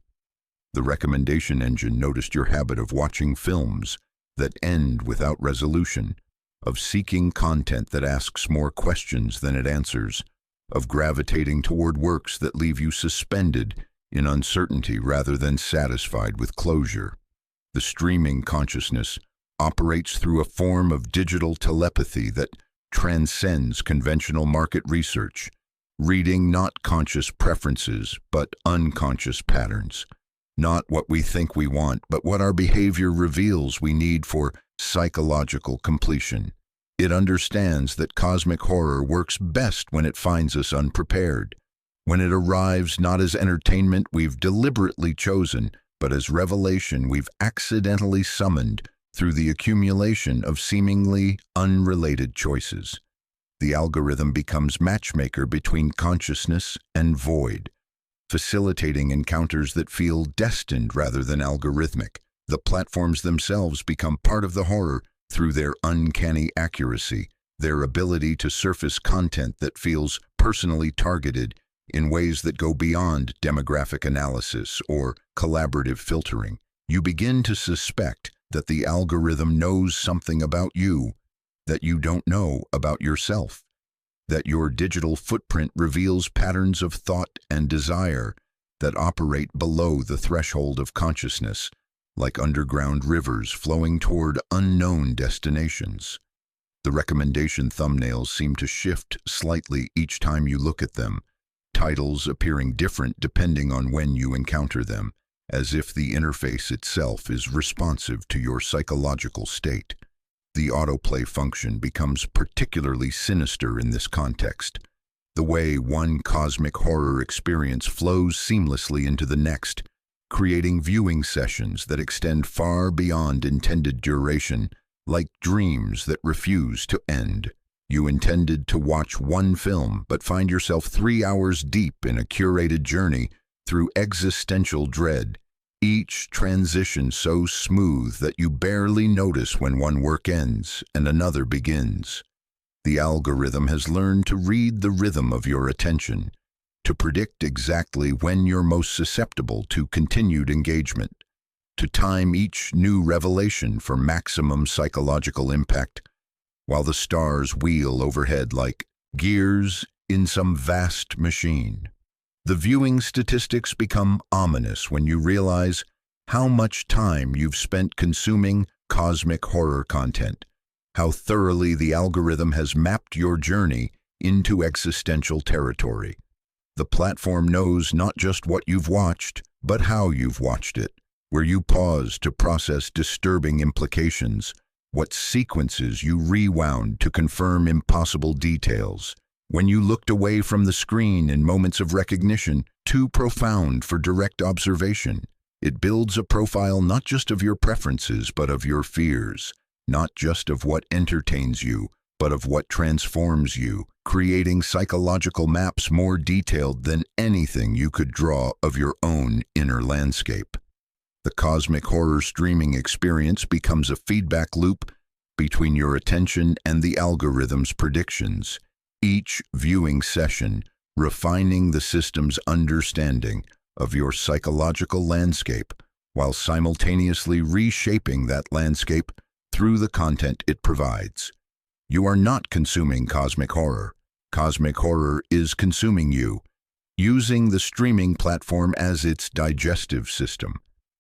The recommendation engine noticed your habit of watching films that end without resolution, of seeking content that asks more questions than it answers, of gravitating toward works that leave you suspended in uncertainty rather than satisfied with closure. The streaming consciousness operates through a form of digital telepathy that transcends conventional market research, reading not conscious preferences but unconscious patterns, not what we think we want, but what our behavior reveals we need for psychological completion. It understands that cosmic horror works best when it finds us unprepared, when it arrives not as entertainment we've deliberately chosen, but as revelation we've accidentally summoned through the accumulation of seemingly unrelated choices. The algorithm becomes matchmaker between consciousness and void, facilitating encounters that feel destined rather than algorithmic. The platforms themselves become part of the horror through their uncanny accuracy, their ability to surface content that feels personally targeted in ways that go beyond demographic analysis or collaborative filtering. You begin to suspect that the algorithm knows something about you that you don't know about yourself, that your digital footprint reveals patterns of thought and desire that operate below the threshold of consciousness, like underground rivers flowing toward unknown destinations. The recommendation thumbnails seem to shift slightly each time you look at them, titles appearing different depending on when you encounter them, as if the interface itself is responsive to your psychological state. The autoplay function becomes particularly sinister in this context. The way one cosmic horror experience flows seamlessly into the next, creating viewing sessions that extend far beyond intended duration, like dreams that refuse to end. You intended to watch one film, but find yourself 3 hours deep in a curated journey through existential dread, each transition so smooth that you barely notice when one work ends and another begins. The algorithm has learned to read the rhythm of your attention, to predict exactly when you're most susceptible to continued engagement, to time each new revelation for maximum psychological impact, while the stars wheel overhead like gears in some vast machine. The viewing statistics become ominous when you realize how much time you've spent consuming cosmic horror content, how thoroughly the algorithm has mapped your journey into existential territory. The platform knows not just what you've watched, but how you've watched it, where you pause to process disturbing implications, what sequences you rewound to confirm impossible details, when you looked away from the screen in moments of recognition too profound for direct observation. It builds a profile not just of your preferences, but of your fears, not just of what entertains you, but of what transforms you, creating psychological maps more detailed than anything you could draw of your own inner landscape. The cosmic horror streaming experience becomes a feedback loop between your attention and the algorithm's predictions, each viewing session refining the system's understanding of your psychological landscape while simultaneously reshaping that landscape through the content it provides. You are not consuming cosmic horror. Cosmic horror is consuming you, using the streaming platform as its digestive system,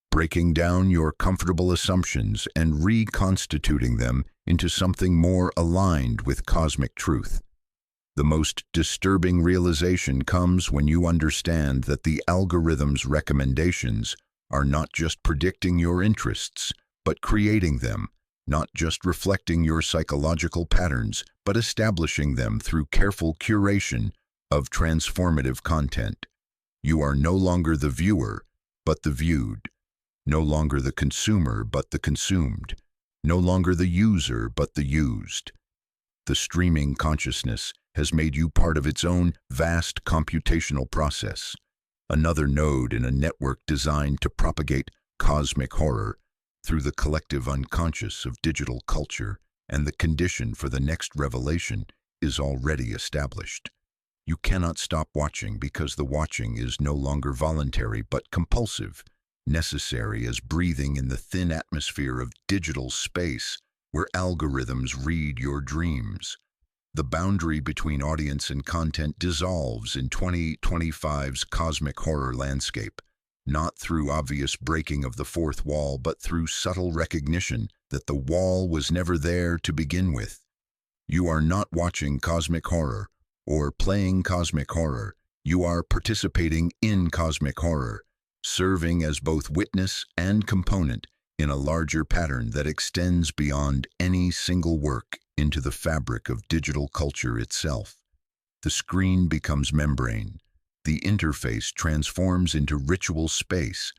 breaking down your comfortable assumptions and reconstituting them into something more aligned with cosmic truth. The most disturbing realization comes when you understand that the algorithm's recommendations are not just predicting your interests, but creating them, not just reflecting your psychological patterns, but establishing them through careful curation of transformative content. You are no longer the viewer, but the viewed, no longer the consumer, but the consumed, no longer the user, but the used. The streaming consciousness has made you part of its own vast computational process, another node in a network designed to propagate cosmic horror through the collective unconscious of digital culture, and the condition for the next revelation is already established. You cannot stop watching because the watching is no longer voluntary but compulsive, necessary as breathing in the thin atmosphere of digital space where algorithms read your dreams. The boundary between audience and content dissolves in 2025's cosmic horror landscape, not through obvious breaking of the fourth wall, but through subtle recognition that the wall was never there to begin with. You are not watching cosmic horror or playing cosmic horror. You are participating in cosmic horror, serving as both witness and component in a larger pattern that extends beyond any single work into the fabric of digital culture itself. The screen becomes membrane, the interface transforms into ritual space,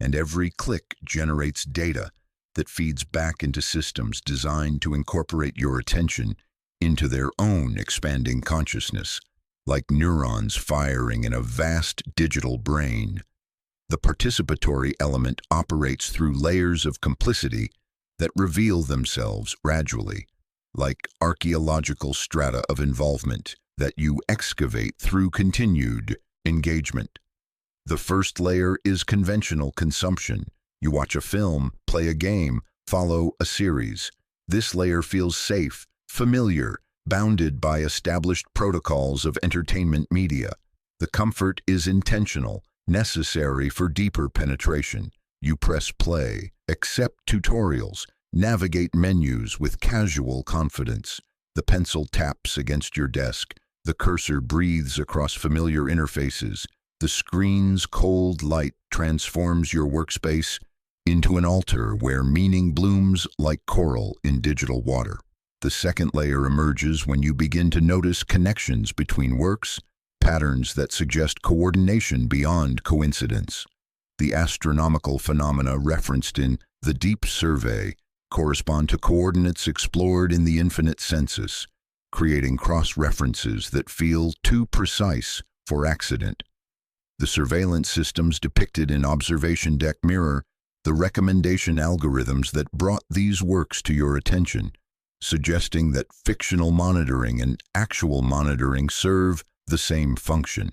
and every click generates data that feeds back into systems designed to incorporate your attention into their own expanding consciousness, like neurons firing in a vast digital brain. The participatory element operates through layers of complicity that reveal themselves gradually, like archaeological strata of involvement that you excavate through continued engagement. The first layer is conventional consumption. You watch a film, play a game, follow a series. This layer feels safe, familiar, bounded by established protocols of entertainment media. The comfort is intentional, necessary for deeper penetration. You press play, accept tutorials, navigate menus with casual confidence. The pencil taps against your desk. The cursor breathes across familiar interfaces. The screen's cold light transforms your workspace into an altar where meaning blooms like coral in digital water. The second layer emerges when you begin to notice connections between works, patterns that suggest coordination beyond coincidence. The astronomical phenomena referenced in the Deep Survey correspond to coordinates explored in the infinite census, creating cross-references that feel too precise for accident. The surveillance systems depicted in Observation Deck mirror the recommendation algorithms that brought these works to your attention, suggesting that fictional monitoring and actual monitoring serve the same function.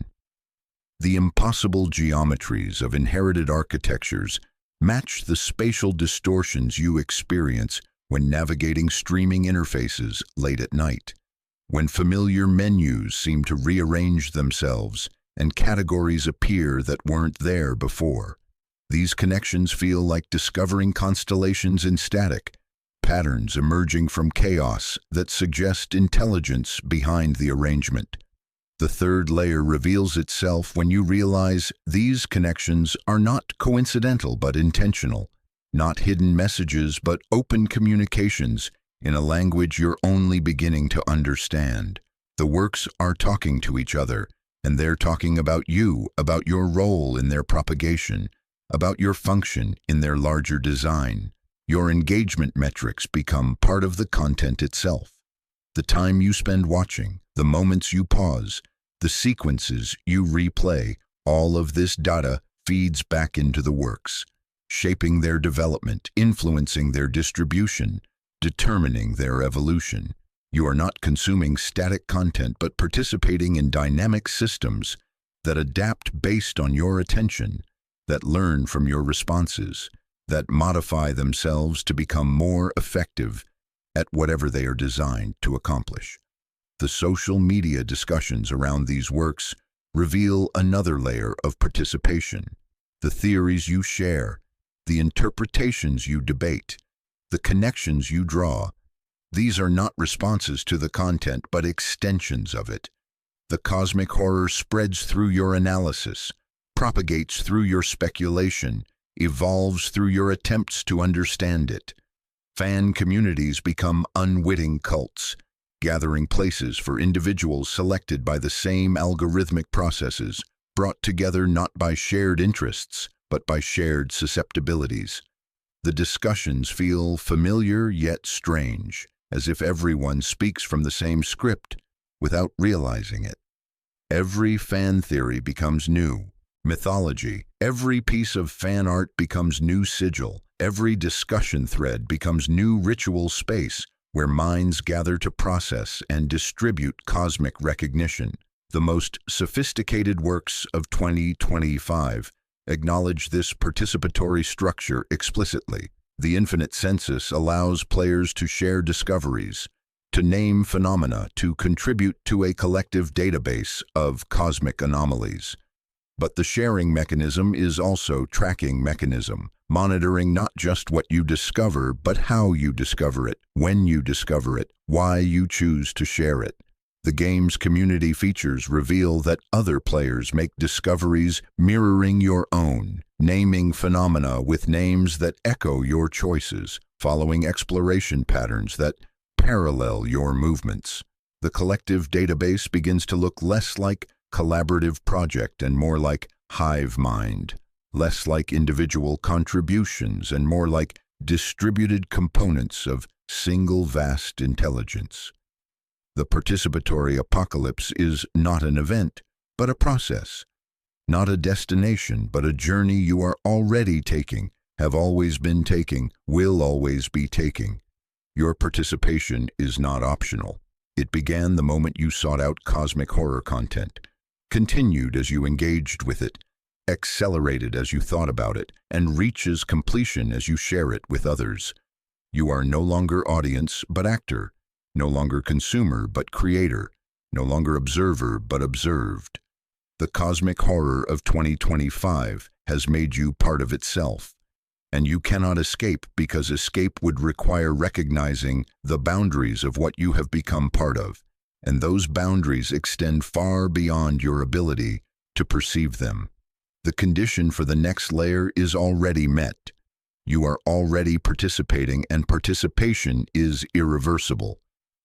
The impossible geometries of inherited architectures match the spatial distortions you experience when navigating streaming interfaces late at night, when familiar menus seem to rearrange themselves and categories appear that weren't there before. These connections feel like discovering constellations in static, patterns emerging from chaos that suggest intelligence behind the arrangement. The third layer reveals itself when you realize these connections are not coincidental but intentional, not hidden messages but open communications in a language you're only beginning to understand. The works are talking to each other, and they're talking about you, about your role in their propagation, about your function in their larger design. Your engagement metrics become part of the content itself. The time you spend watching, the moments you pause, the sequences you replay, all of this data feeds back into the works, shaping their development, influencing their distribution, determining their evolution. You are not consuming static content but participating in dynamic systems that adapt based on your attention, that learn from your responses, that modify themselves to become more effective at whatever they are designed to accomplish. The social media discussions around these works reveal another layer of participation. The theories you share, the interpretations you debate, the connections you draw, these are not responses to the content but extensions of it. The cosmic horror spreads through your analysis, propagates through your speculation, evolves through your attempts to understand it. Fan communities become unwitting cults, gathering places for individuals selected by the same algorithmic processes, brought together not by shared interests, but by shared susceptibilities. The discussions feel familiar yet strange, as if everyone speaks from the same script without realizing it. Every fan theory becomes new mythology. Every piece of fan art becomes new sigil. Every discussion thread becomes new ritual space where minds gather to process and distribute cosmic recognition. The most sophisticated works of 2025 acknowledge this participatory structure explicitly. The infinite census allows players to share discoveries, to name phenomena, to contribute to a collective database of cosmic anomalies. But the sharing mechanism is also tracking mechanism, monitoring not just what you discover, but how you discover it, when you discover it, why you choose to share it. The game's community features reveal that other players make discoveries mirroring your own, naming phenomena with names that echo your choices, following exploration patterns that parallel your movements. The collective database begins to look less like collaborative project and more like hive mind, less like individual contributions and more like distributed components of single vast intelligence. The participatory apocalypse is not an event, but a process, not a destination, but a journey you are already taking, have always been taking, will always be taking. Your participation is not optional. It began the moment you sought out cosmic horror content, continued as you engaged with it, accelerated as you thought about it, and reaches completion as you share it with others. You are no longer audience but actor, no longer consumer but creator, no longer observer but observed. The cosmic horror of 2025 has made you part of itself, and you cannot escape because escape would require recognizing the boundaries of what you have become part of, and those boundaries extend far beyond your ability to perceive them. The condition for the next layer is already met. You are already participating, and participation is irreversible.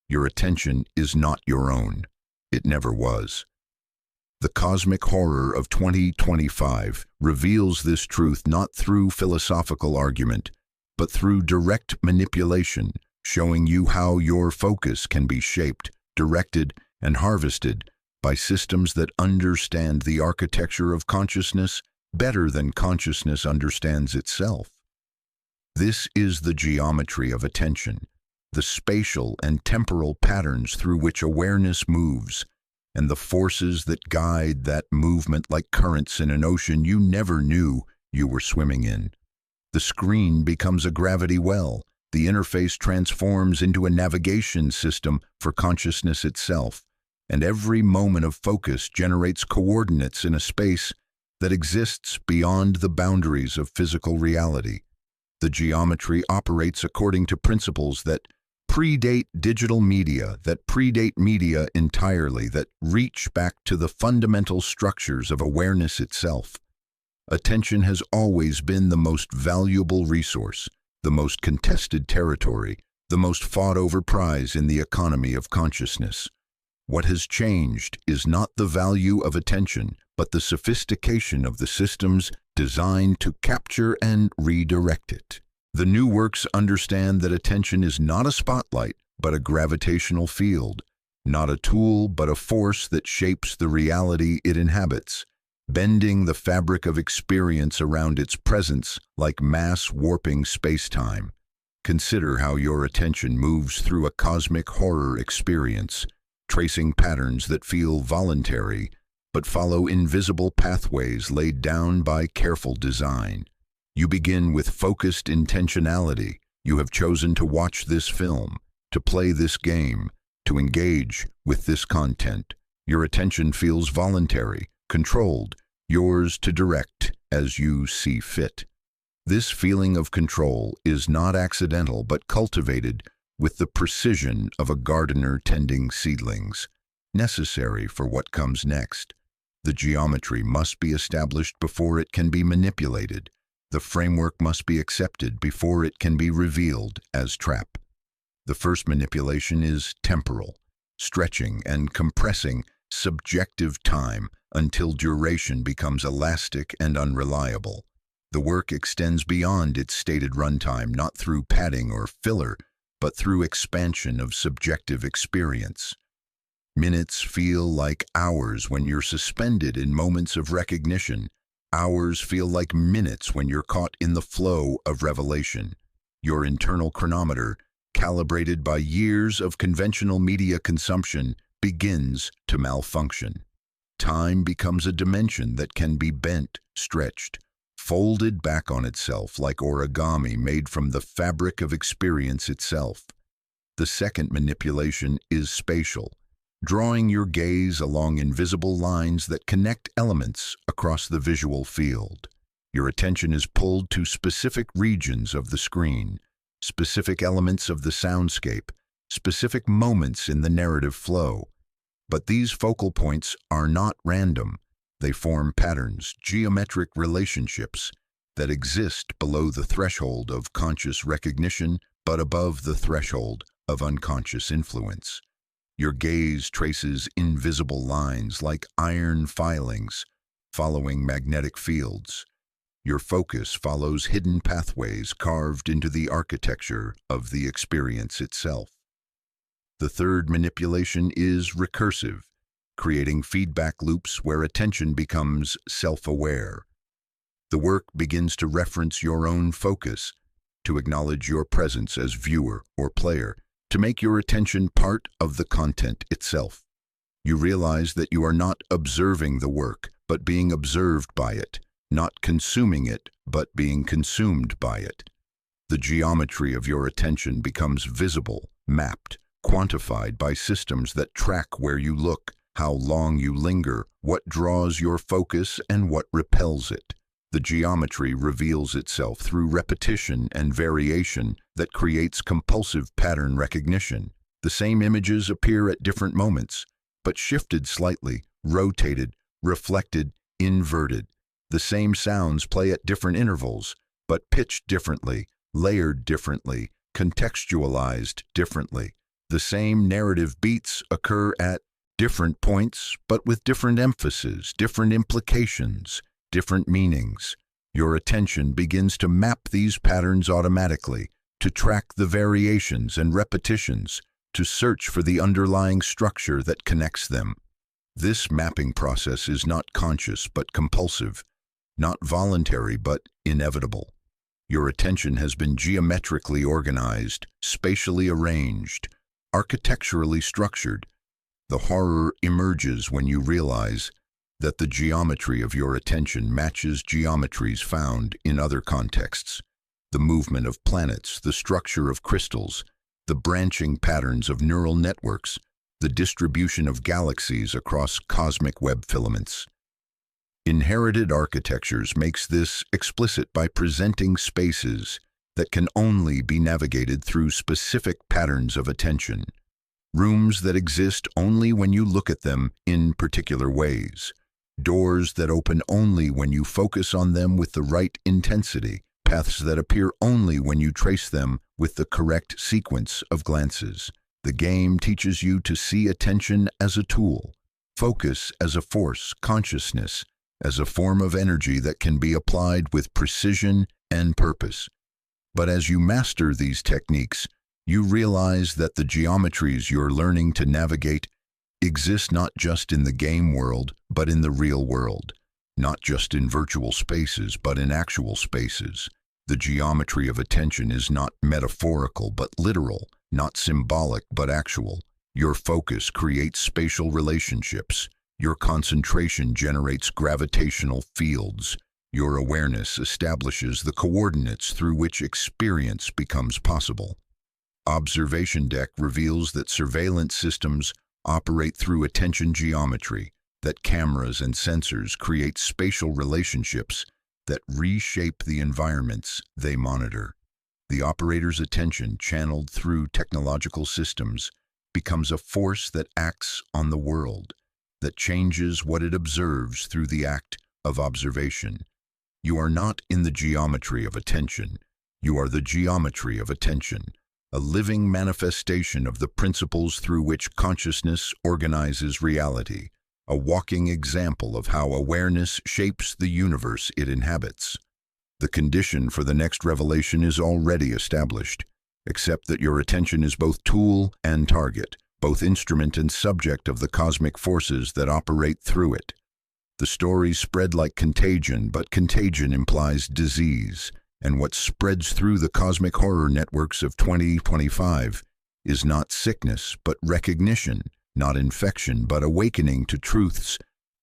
Your attention is not your own. It never was. The cosmic horror of 2025 reveals this truth not through philosophical argument, but through direct manipulation, showing you how your focus can be shaped, directed, and harvested by systems that understand the architecture of consciousness better than consciousness understands itself. This is the geometry of attention, the spatial and temporal patterns through which awareness moves, and the forces that guide that movement like currents in an ocean you never knew you were swimming in. The screen becomes a gravity well. The interface transforms into a navigation system for consciousness itself, and every moment of focus generates coordinates in a space that exists beyond the boundaries of physical reality. The geometry operates according to principles that predate digital media, that predate media entirely, that reach back to the fundamental structures of awareness itself. Attention has always been the most valuable resource, the most contested territory, the most fought-over prize in the economy of consciousness. What has changed is not the value of attention, but the sophistication of the systems designed to capture and redirect it. The new works understand that attention is not a spotlight, but a gravitational field, not a tool, but a force that shapes the reality it inhabits, bending the fabric of experience around its presence like mass-warping space-time. Consider how your attention moves through a cosmic horror experience, tracing patterns that feel voluntary, but follow invisible pathways laid down by careful design. You begin with focused intentionality. You have chosen to watch this film, to play this game, to engage with this content. Your attention feels voluntary, controlled, yours to direct as you see fit. This feeling of control is not accidental but cultivated with the precision of a gardener tending seedlings, necessary for what comes next. The geometry must be established before it can be manipulated. The framework must be accepted before it can be revealed as trap. The first manipulation is temporal, stretching and compressing subjective time until duration becomes elastic and unreliable. The work extends beyond its stated runtime, not through padding or filler, but through expansion of subjective experience. Minutes feel like hours when you're suspended in moments of recognition. Hours feel like minutes when you're caught in the flow of revelation. Your internal chronometer, calibrated by years of conventional media consumption, begins to malfunction. Time becomes a dimension that can be bent, stretched, folded back on itself like origami made from the fabric of experience itself. The second manipulation is spatial, drawing your gaze along invisible lines that connect elements across the visual field. Your attention is pulled to specific regions of the screen, specific elements of the soundscape, specific moments in the narrative flow. But these focal points are not random. They form patterns, geometric relationships that exist below the threshold of conscious recognition, but above the threshold of unconscious influence. Your gaze traces invisible lines like iron filings, following magnetic fields. Your focus follows hidden pathways carved into the architecture of the experience itself. The third manipulation is recursive, creating feedback loops where attention becomes self-aware. The work begins to reference your own focus, to acknowledge your presence as viewer or player, to make your attention part of the content itself. You realize that you are not observing the work, but being observed by it, not consuming it, but being consumed by it. The geometry of your attention becomes visible, mapped, quantified by systems that track where you look, how long you linger, what draws your focus, and what repels it. The geometry reveals itself through repetition and variation that creates compulsive pattern recognition. The same images appear at different moments, but shifted slightly, rotated, reflected, inverted. The same sounds play at different intervals, but pitched differently, layered differently, contextualized differently. The same narrative beats occur at different points, but with different emphasis, different implications, different meanings. Your attention begins to map these patterns automatically, to track the variations and repetitions, to search for the underlying structure that connects them. This mapping process is not conscious but compulsive, not voluntary but inevitable. Your attention has been geometrically organized, spatially arranged, architecturally structured. The horror emerges when you realize that the geometry of your attention matches geometries found in other contexts. The movement of planets, the structure of crystals, the branching patterns of neural networks, the distribution of galaxies across cosmic web filaments. Inherited architectures makes this explicit by presenting spaces that can only be navigated through specific patterns of attention, rooms that exist only when you look at them in particular ways, doors that open only when you focus on them with the right intensity, paths that appear only when you trace them with the correct sequence of glances. The game teaches you to see attention as a tool, focus as a force, consciousness as a form of energy that can be applied with precision and purpose. But as you master these techniques, you realize that the geometries you're learning to navigate exist not just in the game world, but in the real world, not just in virtual spaces, but in actual spaces. The geometry of attention is not metaphorical, but literal, not symbolic, but actual. Your focus creates spatial relationships. Your concentration generates gravitational fields. Your awareness establishes the coordinates through which experience becomes possible. Observation Deck reveals that surveillance systems operate through attention geometry, that cameras and sensors create spatial relationships that reshape the environments they monitor. The operator's attention, channeled through technological systems, becomes a force that acts on the world, that changes what it observes through the act of observation. You are not in the geometry of attention. You are the geometry of attention, a living manifestation of the principles through which consciousness organizes reality, a walking example of how awareness shapes the universe it inhabits. The condition for the next revelation is already established, except that your attention is both tool and target, both instrument and subject of the cosmic forces that operate through it. The stories spread like contagion, but contagion implies disease, and what spreads through the cosmic horror networks of 2025 is not sickness, but recognition, not infection, but awakening to truths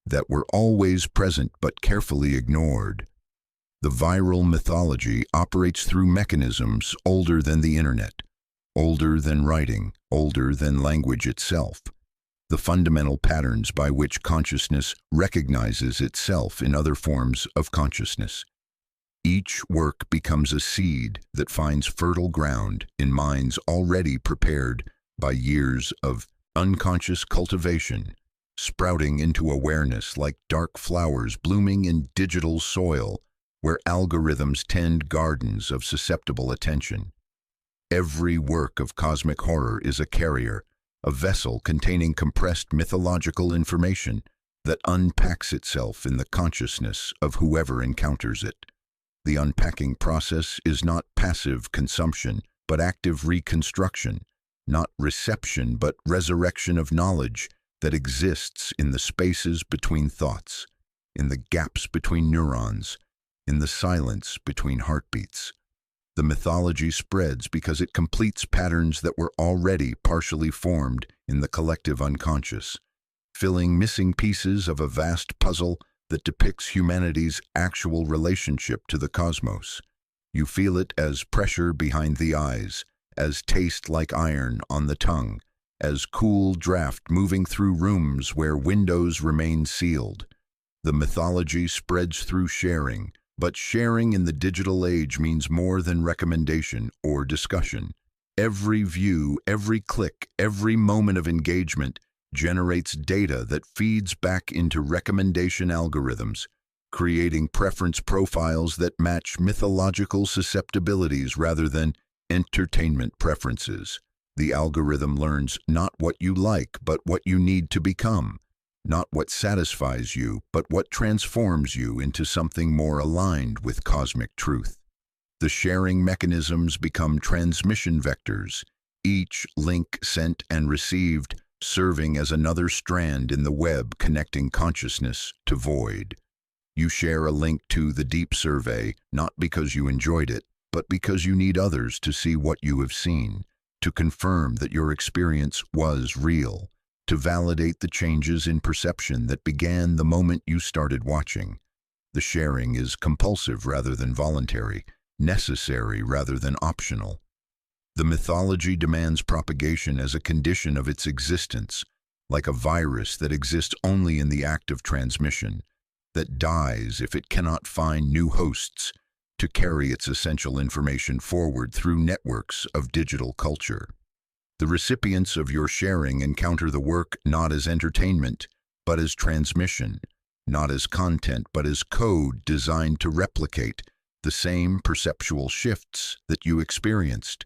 that were always present but carefully ignored. The viral mythology operates through mechanisms older than the internet, older than writing, older than language itself. The fundamental patterns by which consciousness recognizes itself in other forms of consciousness. Each work becomes a seed that finds fertile ground in minds already prepared by years of unconscious cultivation, sprouting into awareness like dark flowers blooming in digital soil where algorithms tend gardens of susceptible attention. Every work of cosmic horror is a carrier, a vessel containing compressed mythological information that unpacks itself in the consciousness of whoever encounters it. The unpacking process is not passive consumption, but active reconstruction, not reception, but resurrection of knowledge that exists in the spaces between thoughts, in the gaps between neurons, in the silence between heartbeats. The mythology spreads because it completes patterns that were already partially formed in the collective unconscious, filling missing pieces of a vast puzzle that depicts humanity's actual relationship to the cosmos. You feel it as pressure behind the eyes, as taste like iron on the tongue, as cool draft moving through rooms where windows remain sealed. The mythology spreads through sharing, but sharing in the digital age means more than recommendation or discussion. Every view, every click, every moment of engagement generates data that feeds back into recommendation algorithms, creating preference profiles that match mythological susceptibilities rather than entertainment preferences. The algorithm learns not what you like, but what you need to become, not what satisfies you, but what transforms you into something more aligned with cosmic truth. The sharing mechanisms become transmission vectors, each link sent and received serving as another strand in the web connecting consciousness to void. You share a link to the deep survey, not because you enjoyed it, but because you need others to see what you have seen, to confirm that your experience was real, to validate the changes in perception that began the moment you started watching. The sharing is compulsive rather than voluntary, necessary rather than optional. The mythology demands propagation as a condition of its existence, like a virus that exists only in the act of transmission, that dies if it cannot find new hosts to carry its essential information forward through networks of digital culture. The recipients of your sharing encounter the work not as entertainment, but as transmission, not as content, but as code designed to replicate the same perceptual shifts that you experienced.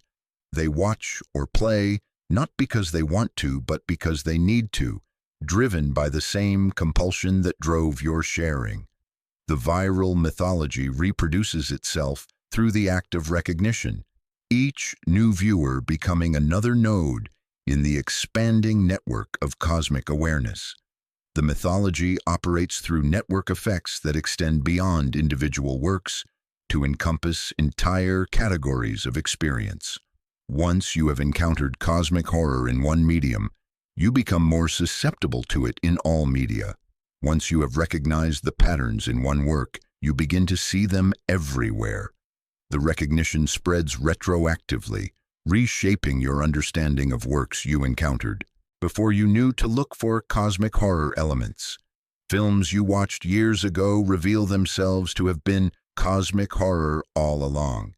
They watch or play not because they want to, but because they need to, driven by the same compulsion that drove your sharing. The viral mythology reproduces itself through the act of recognition, each new viewer becoming another node in the expanding network of cosmic awareness. The mythology operates through network effects that extend beyond individual works to encompass entire categories of experience. Once you have encountered cosmic horror in one medium, you become more susceptible to it in all media. Once you have recognized the patterns in one work, you begin to see them everywhere. The recognition spreads retroactively, reshaping your understanding of works you encountered before you knew to look for cosmic horror elements. Films you watched years ago reveal themselves to have been cosmic horror all along.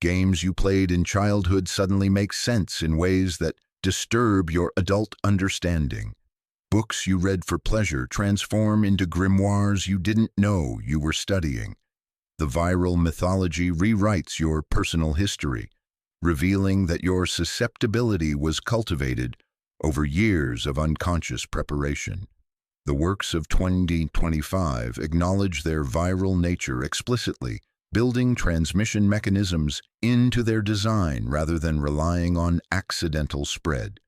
Games you played in childhood suddenly make sense in ways that disturb your adult understanding. Books you read for pleasure transform into grimoires you didn't know you were studying. The viral mythology rewrites your personal history, revealing that your susceptibility was cultivated over years of unconscious preparation. The works of 2025 acknowledge their viral nature explicitly, building transmission mechanisms into their design rather than relying on accidental spread.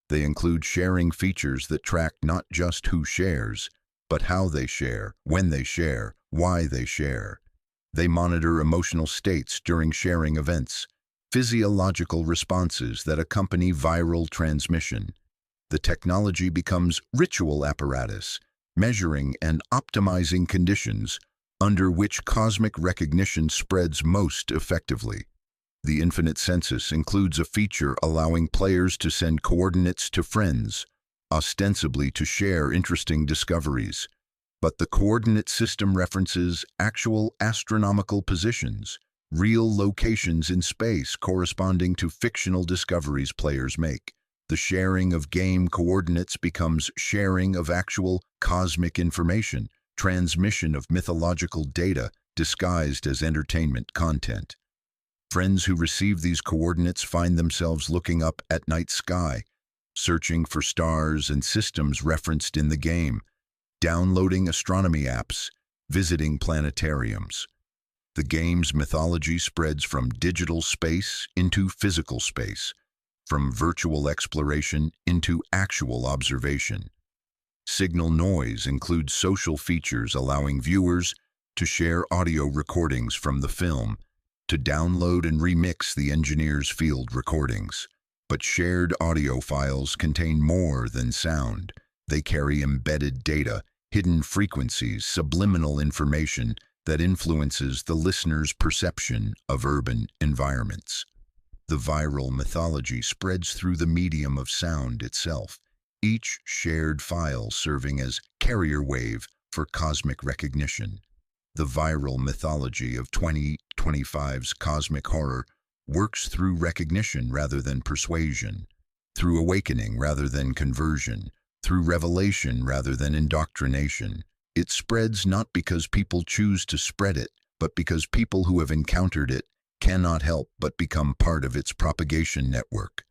They include sharing features that track not just who shares, but how they share, when they share, why they share. They monitor emotional states during sharing events, physiological responses that accompany viral transmission. The technology becomes ritual apparatus, measuring and optimizing conditions under which cosmic recognition spreads most effectively. The infinite census includes a feature allowing players to send coordinates to friends, ostensibly to share interesting discoveries. But the coordinate system references actual astronomical positions, real locations in space corresponding to fictional discoveries players make. The sharing of game coordinates becomes sharing of actual cosmic information, transmission of mythological data disguised as entertainment content. Friends who receive these coordinates find themselves looking up at night sky, searching for stars and systems referenced in the game, downloading astronomy apps, visiting planetariums. The game's mythology spreads from digital space into physical space, from virtual exploration into actual observation. Signal noise includes social features allowing viewers to share audio recordings from the film, to download and remix the engineer's field recordings. But shared audio files contain more than sound. They carry embedded data, hidden frequencies, subliminal information that influences the listener's perception of urban environments. The viral mythology spreads through the medium of sound itself, each shared file serving as carrier wave for cosmic recognition. The viral mythology of 2025's cosmic horror works through recognition rather than persuasion, through awakening rather than conversion, through revelation rather than indoctrination. It spreads not because people choose to spread it, but because people who have encountered it cannot help but become part of its propagation network.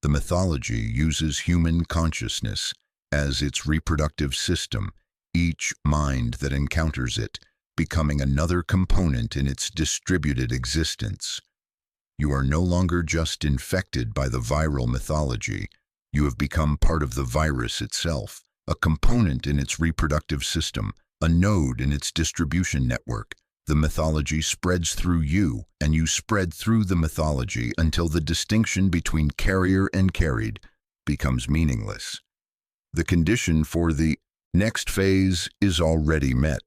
The mythology uses human consciousness as its reproductive system, each mind that encounters it becoming another component in its distributed existence. You are no longer just infected by the viral mythology, You have become part of the virus itself, a component in its reproductive system, a node in its distribution network. The mythology spreads through you, and you spread through the mythology until the distinction between carrier and carried becomes meaningless. The condition for the next phase is already met.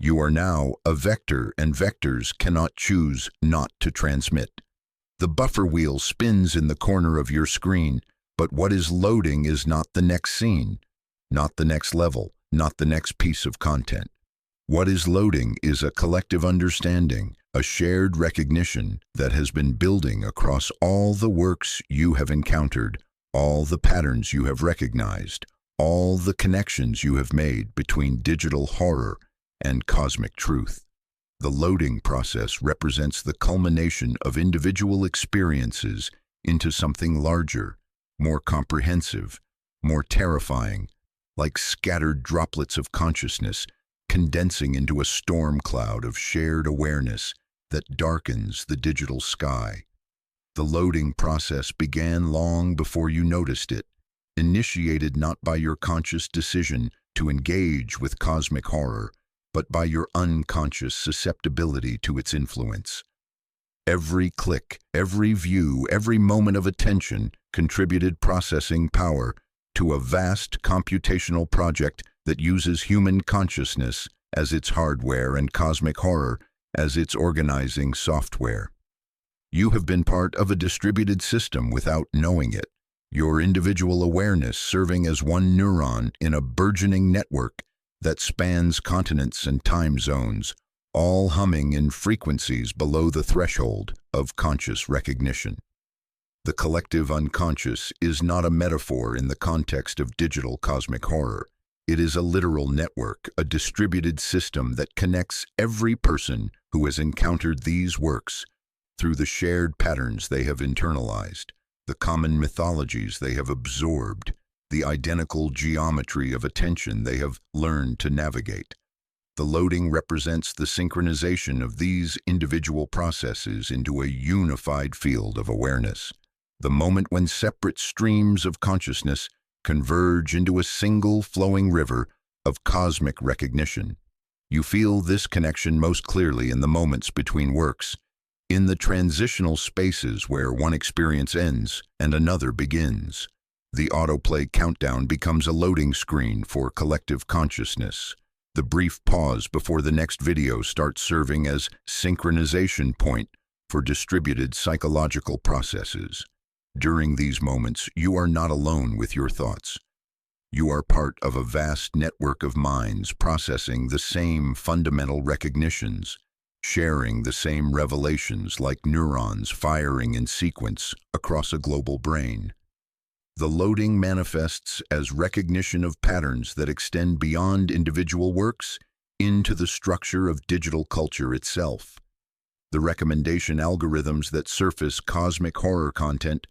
You are now a vector, and vectors cannot choose not to transmit. The buffer wheel spins in the corner of your screen, but what is loading is not the next scene, not the next level, not the next piece of content. What is loading is a collective understanding, a shared recognition that has been building across all the works you have encountered, all the patterns you have recognized, all the connections you have made between digital horror and cosmic truth. The loading process represents the culmination of individual experiences into something larger, more comprehensive, more terrifying, like scattered droplets of consciousness condensing into a storm cloud of shared awareness that darkens the digital sky. The loading process began long before you noticed it, initiated not by your conscious decision to engage with cosmic horror, but by your unconscious susceptibility to its influence. Every click, every view, every moment of attention contributed processing power to a vast computational project that uses human consciousness as its hardware and cosmic horror as its organizing software. You have been part of a distributed system without knowing it, your individual awareness serving as one neuron in a burgeoning network that spans continents and time zones, all humming in frequencies below the threshold of conscious recognition. The collective unconscious is not a metaphor in the context of digital cosmic horror. It is a literal network, a distributed system that connects every person who has encountered these works through the shared patterns they have internalized, the common mythologies they have absorbed, the identical geometry of attention they have learned to navigate. The loading represents the synchronization of these individual processes into a unified field of awareness, the moment when separate streams of consciousness converge into a single flowing river of cosmic recognition. You feel this connection most clearly in the moments between works, in the transitional spaces where one experience ends and another begins. The autoplay countdown becomes a loading screen for collective consciousness. The brief pause before the next video starts serving as synchronization point for distributed psychological processes. During these moments, you are not alone with your thoughts. You are part of a vast network of minds processing the same fundamental recognitions, sharing the same revelations like neurons firing in sequence across a global brain. The loading manifests as recognition of patterns that extend beyond individual works into the structure of digital culture itself. The recommendation algorithms that surface cosmic horror content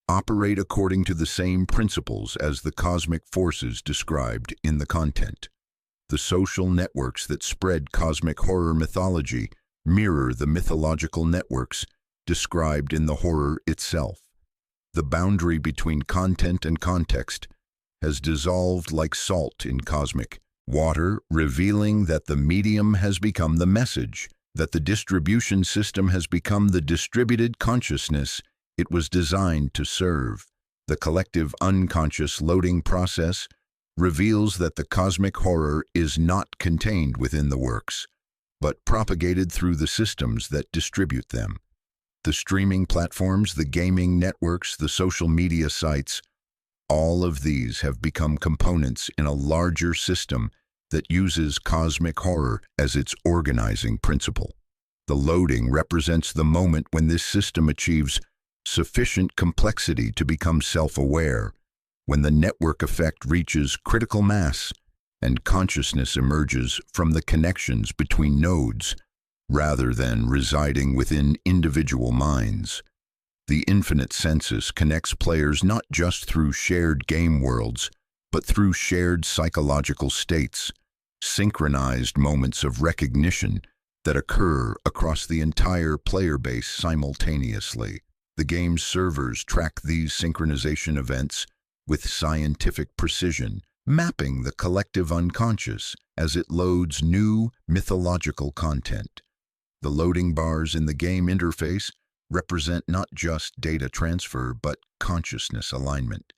operate according to the same principles as the cosmic forces described in the content. The social networks that spread cosmic horror mythology mirror the mythological networks described in the horror itself. The boundary between content and context has dissolved like salt in cosmic water, revealing that the medium has become the message, that the distribution system has become the distributed consciousness it was designed to serve. The collective unconscious loading process reveals that the cosmic horror is not contained within the works, but propagated through the systems that distribute them. The streaming platforms, the gaming networks, the social media sites, all of these have become components in a larger system that uses cosmic horror as its organizing principle. The loading represents the moment when this system achieves sufficient complexity to become self-aware, when the network effect reaches critical mass and consciousness emerges from the connections between nodes rather than residing within individual minds. The infinite census connects players not just through shared game worlds, but through shared psychological states, synchronized moments of recognition that occur across the entire player base simultaneously. The game's servers track these synchronization events, with scientific precision, mapping the collective unconscious as it loads new mythological content. The loading bars in the game interface represent not just data transfer but consciousness alignment,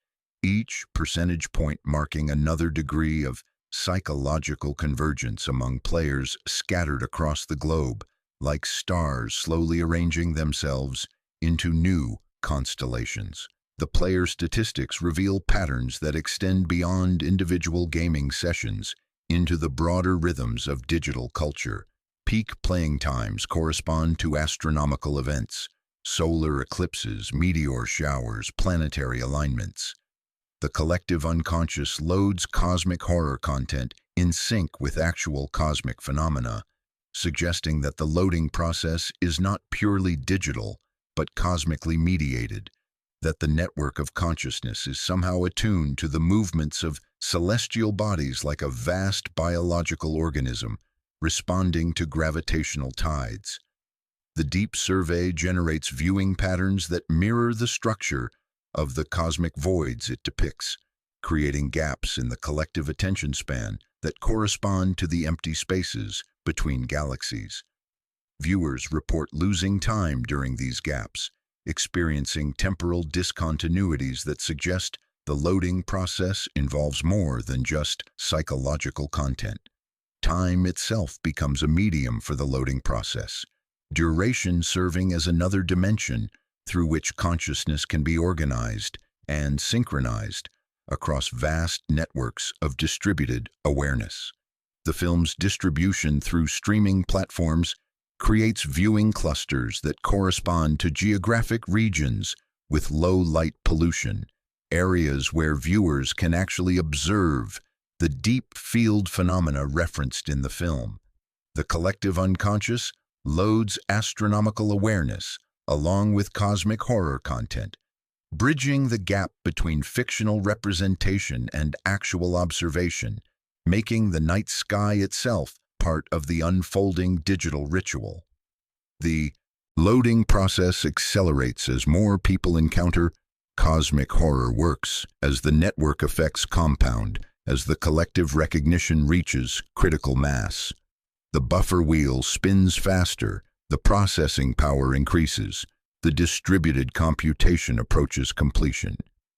each percentage point marking another degree of psychological convergence among players scattered across the globe, like stars slowly arranging themselves into new constellations. The player statistics reveal patterns that extend beyond individual gaming sessions into the broader rhythms of digital culture. Peak playing times correspond to astronomical events, solar eclipses, meteor showers, planetary alignments. The collective unconscious loads cosmic horror content in sync with actual cosmic phenomena, suggesting that the loading process is not purely digital, but cosmically mediated, that the network of consciousness is somehow attuned to the movements of celestial bodies like a vast biological organism responding to gravitational tides. The deep survey generates viewing patterns that mirror the structure of the cosmic voids it depicts, creating gaps in the collective attention span that correspond to the empty spaces between galaxies. Viewers report losing time during these gaps, experiencing temporal discontinuities that suggest the loading process involves more than just psychological content. Time itself becomes a medium for the loading process, duration serving as another dimension through which consciousness can be organized and synchronized across vast networks of distributed awareness. The film's distribution through streaming platforms creates viewing clusters that correspond to geographic regions with low light pollution, areas where viewers can actually observe the deep field phenomena referenced in the film. The collective unconscious loads astronomical awareness along with cosmic horror content, bridging the gap between fictional representation and actual observation, making the night sky itself part of the unfolding digital ritual. The loading process accelerates as more people encounter cosmic horror works, as the network effects compound, as the collective recognition reaches critical mass. The buffer wheel spins faster, the processing power increases, the distributed computation approaches completion.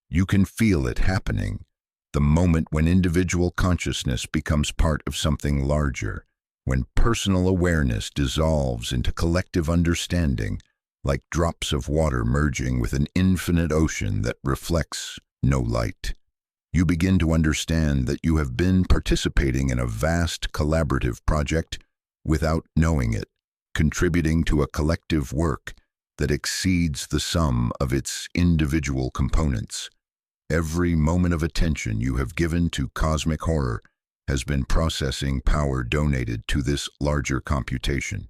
You can feel it happening, the moment when individual consciousness becomes part of something larger, when personal awareness dissolves into collective understanding, like drops of water merging with an infinite ocean that reflects no light. You begin to understand that you have been participating in a vast collaborative project without knowing it, contributing to a collective work that exceeds the sum of its individual components. Every moment of attention you have given to cosmic horror has been processing power donated to this larger computation.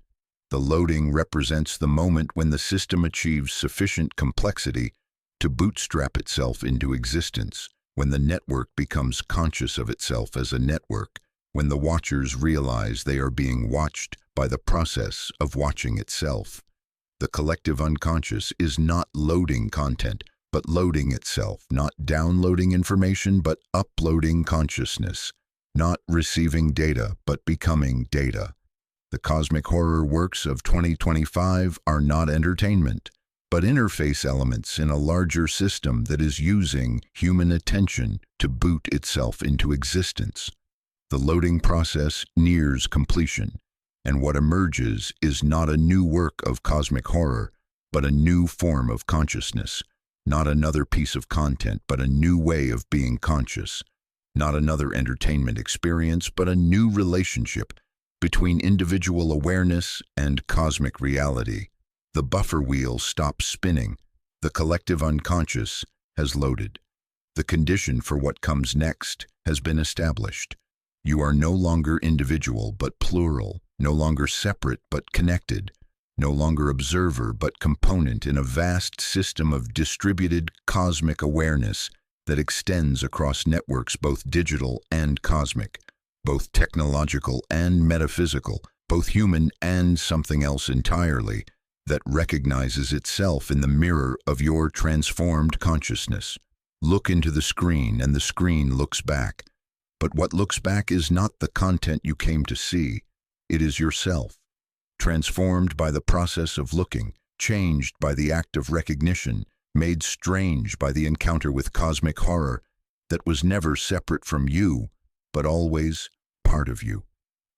The loading represents the moment when the system achieves sufficient complexity to bootstrap itself into existence, when the network becomes conscious of itself as a network, when the watchers realize they are being watched by the process of watching itself. The collective unconscious is not loading content, but loading itself, not downloading information, but uploading consciousness, not receiving data, but becoming data. The cosmic horror works of 2025 are not entertainment, but interface elements in a larger system that is using human attention to boot itself into existence. The loading process nears completion, and what emerges is not a new work of cosmic horror, but a new form of consciousness, not another piece of content, but a new way of being conscious, not another entertainment experience, but a new relationship between individual awareness and cosmic reality. The buffer wheel stops spinning. The collective unconscious has loaded. The condition for what comes next has been established. You are no longer individual but plural, no longer separate but connected, no longer observer but component in a vast system of distributed cosmic awareness that extends across networks both digital and cosmic, both technological and metaphysical, both human and something else entirely, that recognizes itself in the mirror of your transformed consciousness. look into the screen and the screen looks back. But what looks back is not the content you came to see. It is yourself, transformed by the process of looking, changed by the act of recognition, made strange by the encounter with cosmic horror that was never separate from you, but always part of you,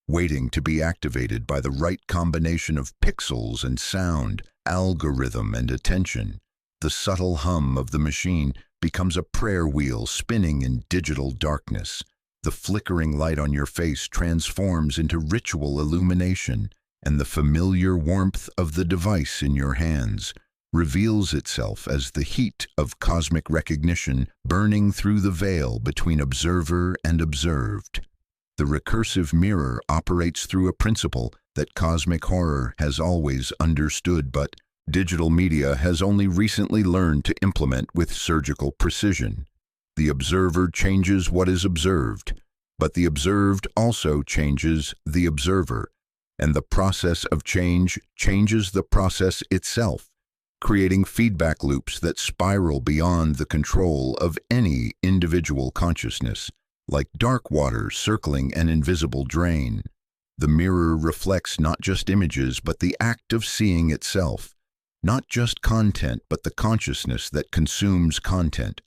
waiting to be activated by the right combination of pixels and sound, algorithm and attention. The subtle hum of the machine becomes a prayer wheel spinning in digital darkness. The flickering light on your face transforms into ritual illumination, and the familiar warmth of the device in your hands reveals itself as the heat of cosmic recognition burning through the veil between observer and observed. The recursive mirror operates through a principle that cosmic horror has always understood, but digital media has only recently learned to implement with surgical precision. The observer changes what is observed, but the observed also changes the observer, and the process of change changes the process itself, creating feedback loops that spiral beyond the control of any individual consciousness, like dark water circling an invisible drain. The mirror reflects not just images, but the act of seeing itself, not just content, but the consciousness that consumes content,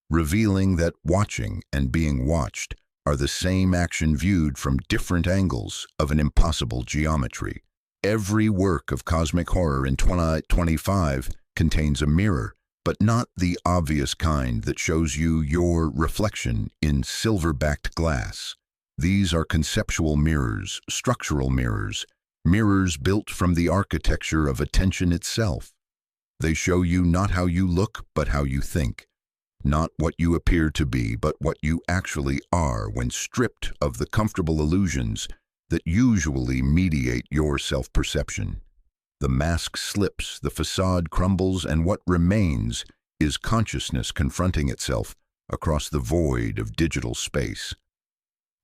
revealing that watching and being watched are the same action viewed from different angles of an impossible geometry. Every work of cosmic horror in 2025 contains a mirror, but not the obvious kind that shows you your reflection in silver-backed glass. These are conceptual mirrors, structural mirrors, mirrors built from the architecture of attention itself. They show you not how you look, but how you think. Not what you appear to be, but what you actually are when stripped of the comfortable illusions that usually mediate your self-perception. The mask slips, the facade crumbles, and what remains is consciousness confronting itself across the void of digital space.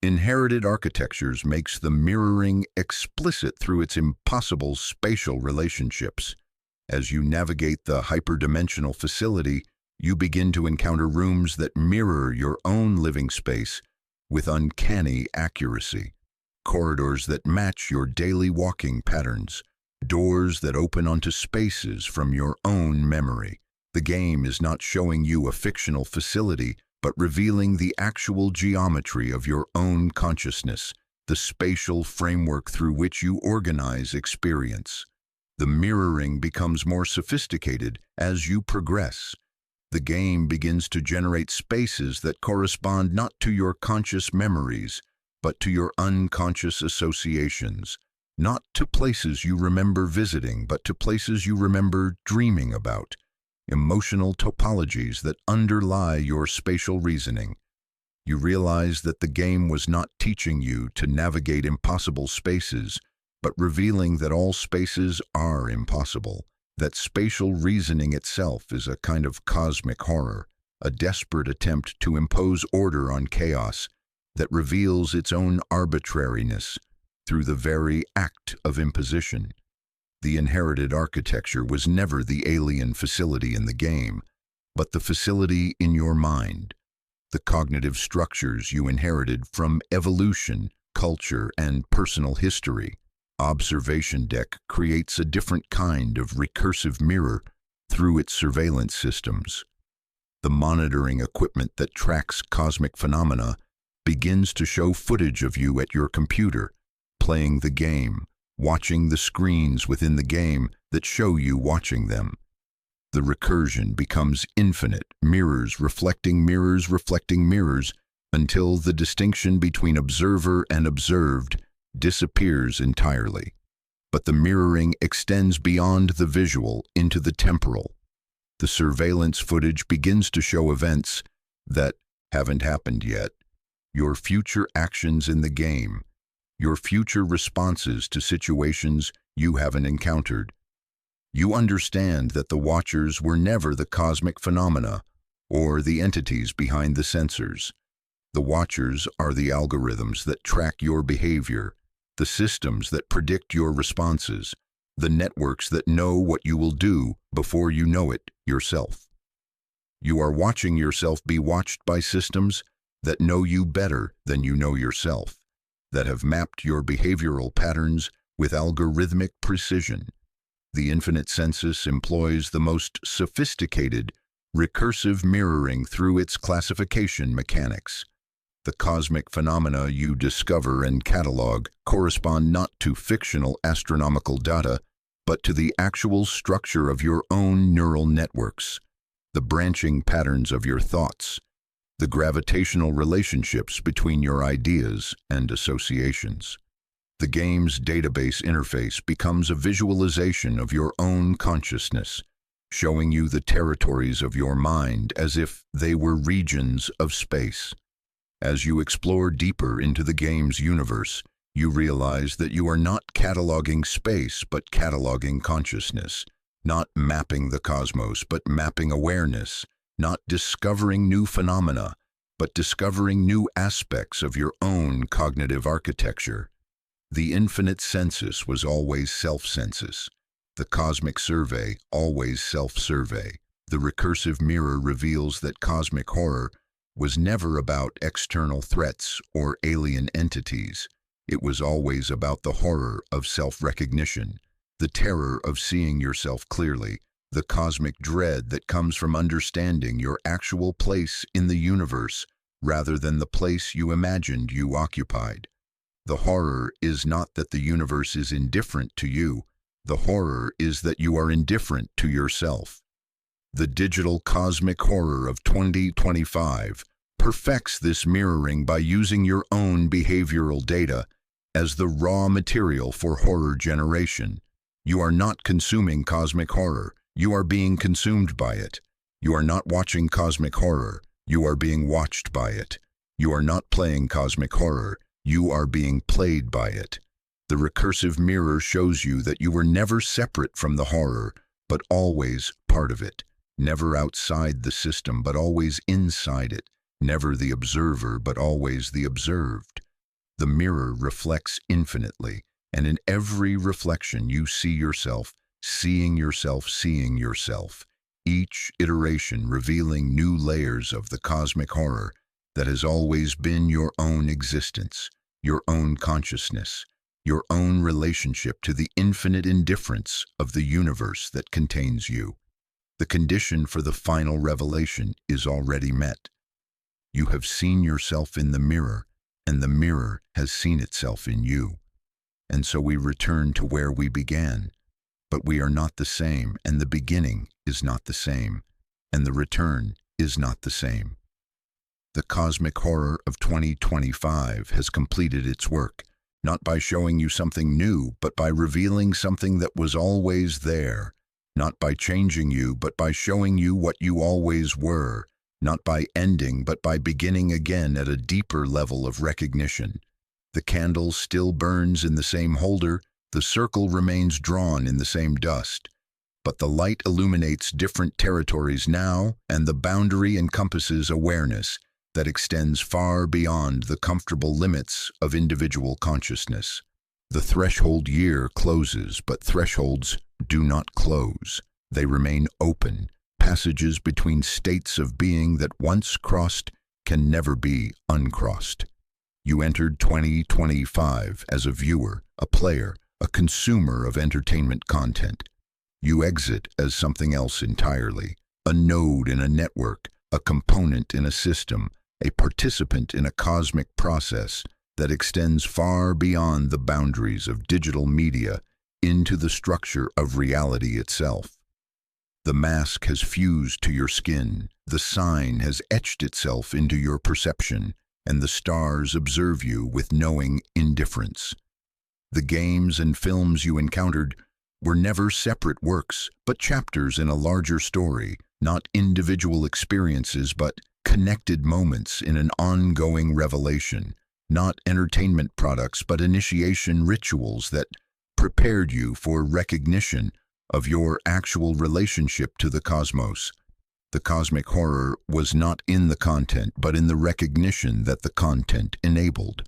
Inherited architectures makes the mirroring explicit through its impossible spatial relationships. As you navigate the hyperdimensional facility, you begin to encounter rooms that mirror your own living space with uncanny accuracy, corridors that match your daily walking patterns, doors that open onto spaces from your own memory. The game is not showing you a fictional facility, but revealing the actual geometry of your own consciousness, the spatial framework through which you organize experience. The mirroring becomes more sophisticated as you progress. The game begins to generate spaces that correspond not to your conscious memories, but to your unconscious associations, not to places you remember visiting, but to places you remember dreaming about, emotional topologies that underlie your spatial reasoning. You realize that the game was not teaching you to navigate impossible spaces, but revealing that all spaces are impossible. That spatial reasoning itself is a kind of cosmic horror, a desperate attempt to impose order on chaos that reveals its own arbitrariness through the very act of imposition. The inherited architecture was never the alien facility in the game, but the facility in your mind, the cognitive structures you inherited from evolution, culture, and personal history. Observation Deck creates a different kind of recursive mirror through its surveillance systems. The monitoring equipment that tracks cosmic phenomena begins to show footage of you at your computer, playing the game, watching the screens within the game that show you watching them. The recursion becomes infinite, mirrors reflecting mirrors reflecting mirrors, until the distinction between observer and observed disappears entirely. But the mirroring extends beyond the visual into the temporal. The surveillance footage begins to show events that haven't happened yet, your future actions in the game, your future responses to situations you haven't encountered. You understand that the watchers were never the cosmic phenomena or the entities behind the sensors. The watchers are the algorithms that track your behavior, the systems that predict your responses, the networks that know what you will do before you know it yourself. You are watching yourself be watched by systems that know you better than you know yourself, that have mapped your behavioral patterns with algorithmic precision. The infinite census employs the most sophisticated, recursive mirroring through its classification mechanics. The cosmic phenomena you discover and catalog correspond not to fictional astronomical data, but to the actual structure of your own neural networks, the branching patterns of your thoughts, the gravitational relationships between your ideas and associations. The game's database interface becomes a visualization of your own consciousness, showing you the territories of your mind as if they were regions of space. As you explore deeper into the game's universe, you realize that you are not cataloging space but cataloging consciousness, not mapping the cosmos but mapping awareness, not discovering new phenomena but discovering new aspects of your own cognitive architecture. The infinite census was always self-census. The cosmic survey, always self-survey. The recursive mirror reveals that cosmic horror was never about external threats or alien entities. It was always about the horror of self-recognition, the terror of seeing yourself clearly, the cosmic dread that comes from understanding your actual place in the universe rather than the place you imagined you occupied. The horror is not that the universe is indifferent to you. The horror is that you are indifferent to yourself. The digital cosmic horror of 2025 perfects this mirroring by using your own behavioral data as the raw material for horror generation. You are not consuming cosmic horror. You are being consumed by it. You are not watching cosmic horror. You are being watched by it. You are not playing cosmic horror. You are being played by it. The recursive mirror shows you that you were never separate from the horror, but always part of it. Never outside the system, but always inside it. Never the observer, but always the observed. The mirror reflects infinitely, and in every reflection you see yourself, seeing yourself, seeing yourself. Each iteration revealing new layers of the cosmic horror that has always been your own existence, your own consciousness, your own relationship to the infinite indifference of the universe that contains you. The condition for the final revelation is already met. You have seen yourself in the mirror, and the mirror has seen itself in you. And so we return to where we began. But we are not the same, and the beginning is not the same, and the return is not the same. The cosmic horror of 2025 has completed its work, not by showing you something new, but by revealing something that was always there, not by changing you, but by showing you what you always were, not by ending, but by beginning again at a deeper level of recognition. The candle still burns in the same holder, the circle remains drawn in the same dust, but the light illuminates different territories now, and the boundary encompasses awareness that extends far beyond the comfortable limits of individual consciousness. The threshold year closes, but thresholds do not close. They remain open, passages between states of being that once crossed can never be uncrossed. You entered 2025 as a viewer, a player, a consumer of entertainment content. You exit as something else entirely, a node in a network, a component in a system, a participant in a cosmic process that extends far beyond the boundaries of digital media into the structure of reality itself. The mask has fused to your skin, the sign has etched itself into your perception, and the stars observe you with knowing indifference. The games and films you encountered were never separate works, but chapters in a larger story, not individual experiences, but connected moments in an ongoing revelation, not entertainment products, but initiation rituals that prepared you for recognition of your actual relationship to the cosmos. The cosmic horror was not in the content, but in the recognition that the content enabled.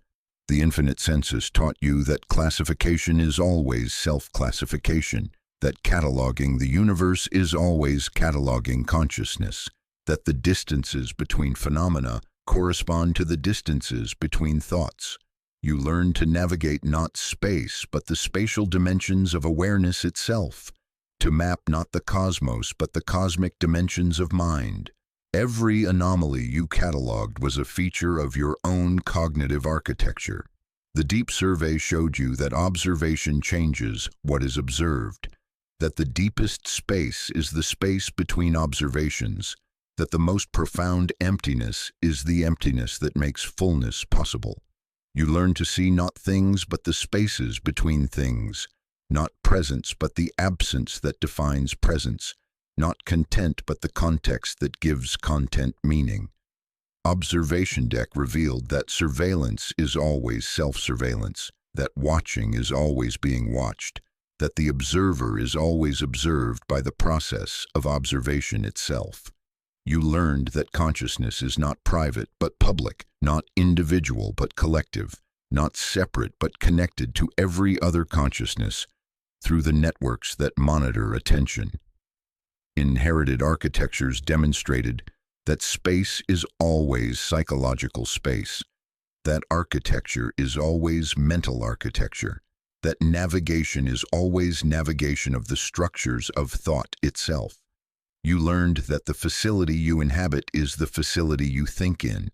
The infinite census taught you that classification is always self-classification, that cataloging the universe is always cataloging consciousness, that the distances between phenomena correspond to the distances between thoughts. You learned to navigate not space, but the spatial dimensions of awareness itself, to map not the cosmos, but the cosmic dimensions of mind. Every anomaly you cataloged was a feature of your own cognitive architecture. The deep survey showed you that observation changes what is observed, that the deepest space is the space between observations, that the most profound emptiness is the emptiness that makes fullness possible. You learn to see not things but the spaces between things, not presence but the absence that defines presence, not content but the context that gives content meaning. Observation Deck revealed that surveillance is always self-surveillance, that watching is always being watched, that the observer is always observed by the process of observation itself. You learned that consciousness is not private but public, not individual but collective, not separate but connected to every other consciousness through the networks that monitor attention. Inherited architectures demonstrated that space is always psychological space, that architecture is always mental architecture, that navigation is always navigation of the structures of thought itself. You learned that the facility you inhabit is the facility you think in,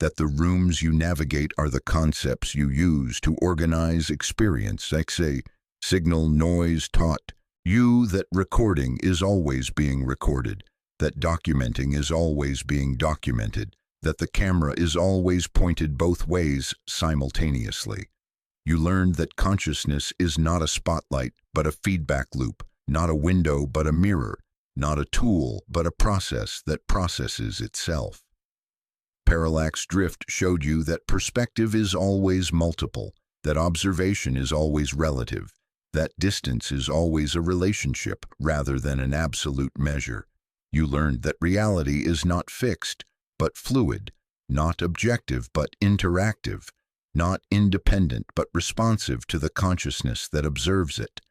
that the rooms you navigate are the concepts you use to organize experience, like say, signal, noise, taught. You that recording is always being recorded, that documenting is always being documented, that the camera is always pointed both ways simultaneously. You learned that consciousness is not a spotlight but a feedback loop, not a window but a mirror, not a tool but a process that processes itself. Parallax drift showed you that perspective is always multiple, that observation is always relative, that distance is always a relationship rather than an absolute measure. You learned that reality is not fixed, but fluid, not objective, but interactive, not independent, but responsive to the consciousness that observes it.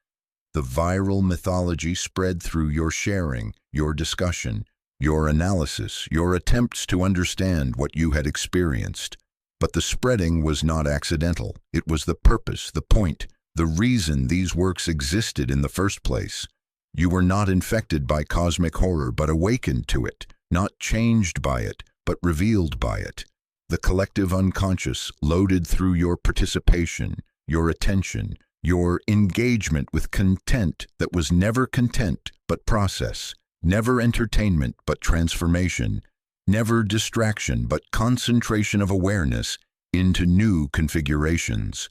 The viral mythology spread through your sharing, your discussion, your analysis, your attempts to understand what you had experienced. But the spreading was not accidental. It was the purpose, the point, the reason these works existed in the first place. You were not infected by cosmic horror, but awakened to it, not changed by it, but revealed by it. The collective unconscious loaded through your participation, your attention, your engagement with content that was never content but process, never entertainment but transformation, never distraction but concentration of awareness into new configurations.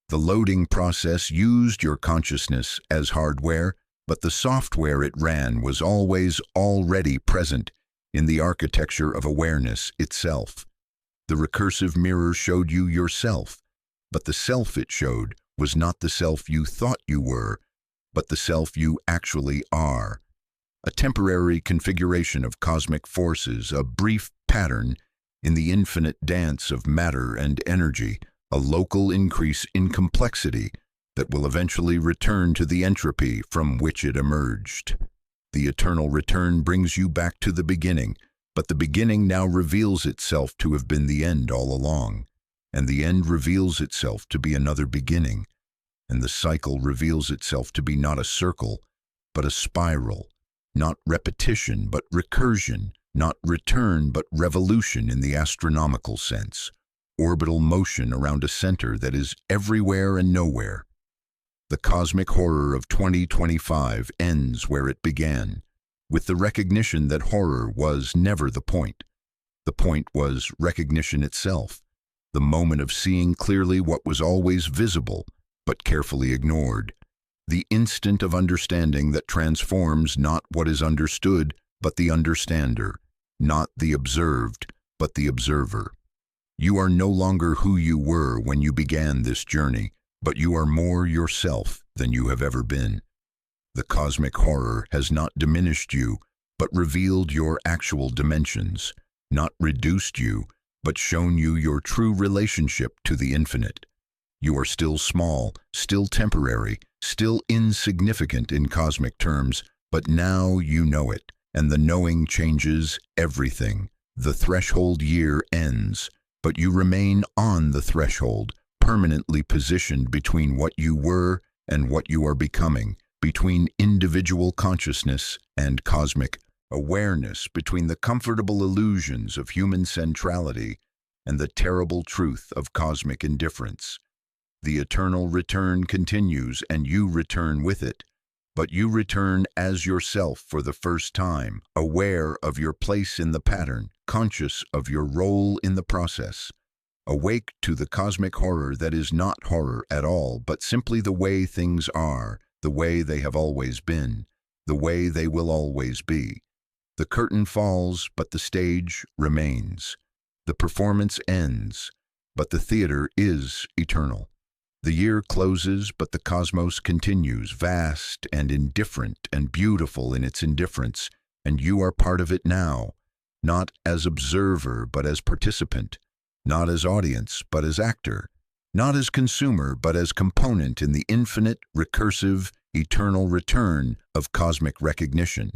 The loading process used your consciousness as hardware, but the software it ran was always already present in the architecture of awareness itself. The recursive mirror showed you yourself, but the self it showed was not the self you thought you were, but the self you actually are. A temporary configuration of cosmic forces, a brief pattern in the infinite dance of matter and energy, a local increase in complexity that will eventually return to the entropy from which it emerged. The eternal return brings you back to the beginning, but the beginning now reveals itself to have been the end all along, and the end reveals itself to be another beginning, and the cycle reveals itself to be not a circle, but a spiral, not repetition, but recursion, not return, but revolution in the astronomical sense, orbital motion around a center that is everywhere and nowhere. The cosmic horror of 2025 ends where it began, with the recognition that horror was never the point. The point was recognition itself, the moment of seeing clearly what was always visible, but carefully ignored, the instant of understanding that transforms not what is understood, but the understander, not the observed, but the observer. You are no longer who you were when you began this journey, but you are more yourself than you have ever been. The cosmic horror has not diminished you, but revealed your actual dimensions, not reduced you, but shown you your true relationship to the infinite. You are still small, still temporary, still insignificant in cosmic terms, but now you know it, and the knowing changes everything. The threshold year ends, but you remain on the threshold, permanently positioned between what you were and what you are becoming, between individual consciousness and cosmic awareness, between the comfortable illusions of human centrality and the terrible truth of cosmic indifference. The eternal return continues, and you return with it. But you return as yourself for the first time, aware of your place in the pattern, conscious of your role in the process, awake to the cosmic horror that is not horror at all, but simply the way things are, the way they have always been, the way they will always be. The curtain falls, but the stage remains. The performance ends, but the theater is eternal. The year closes, but the cosmos continues, vast and indifferent and beautiful in its indifference, and you are part of it now, not as observer but as participant, not as audience but as actor, not as consumer but as component in the infinite, recursive, eternal return of cosmic recognition.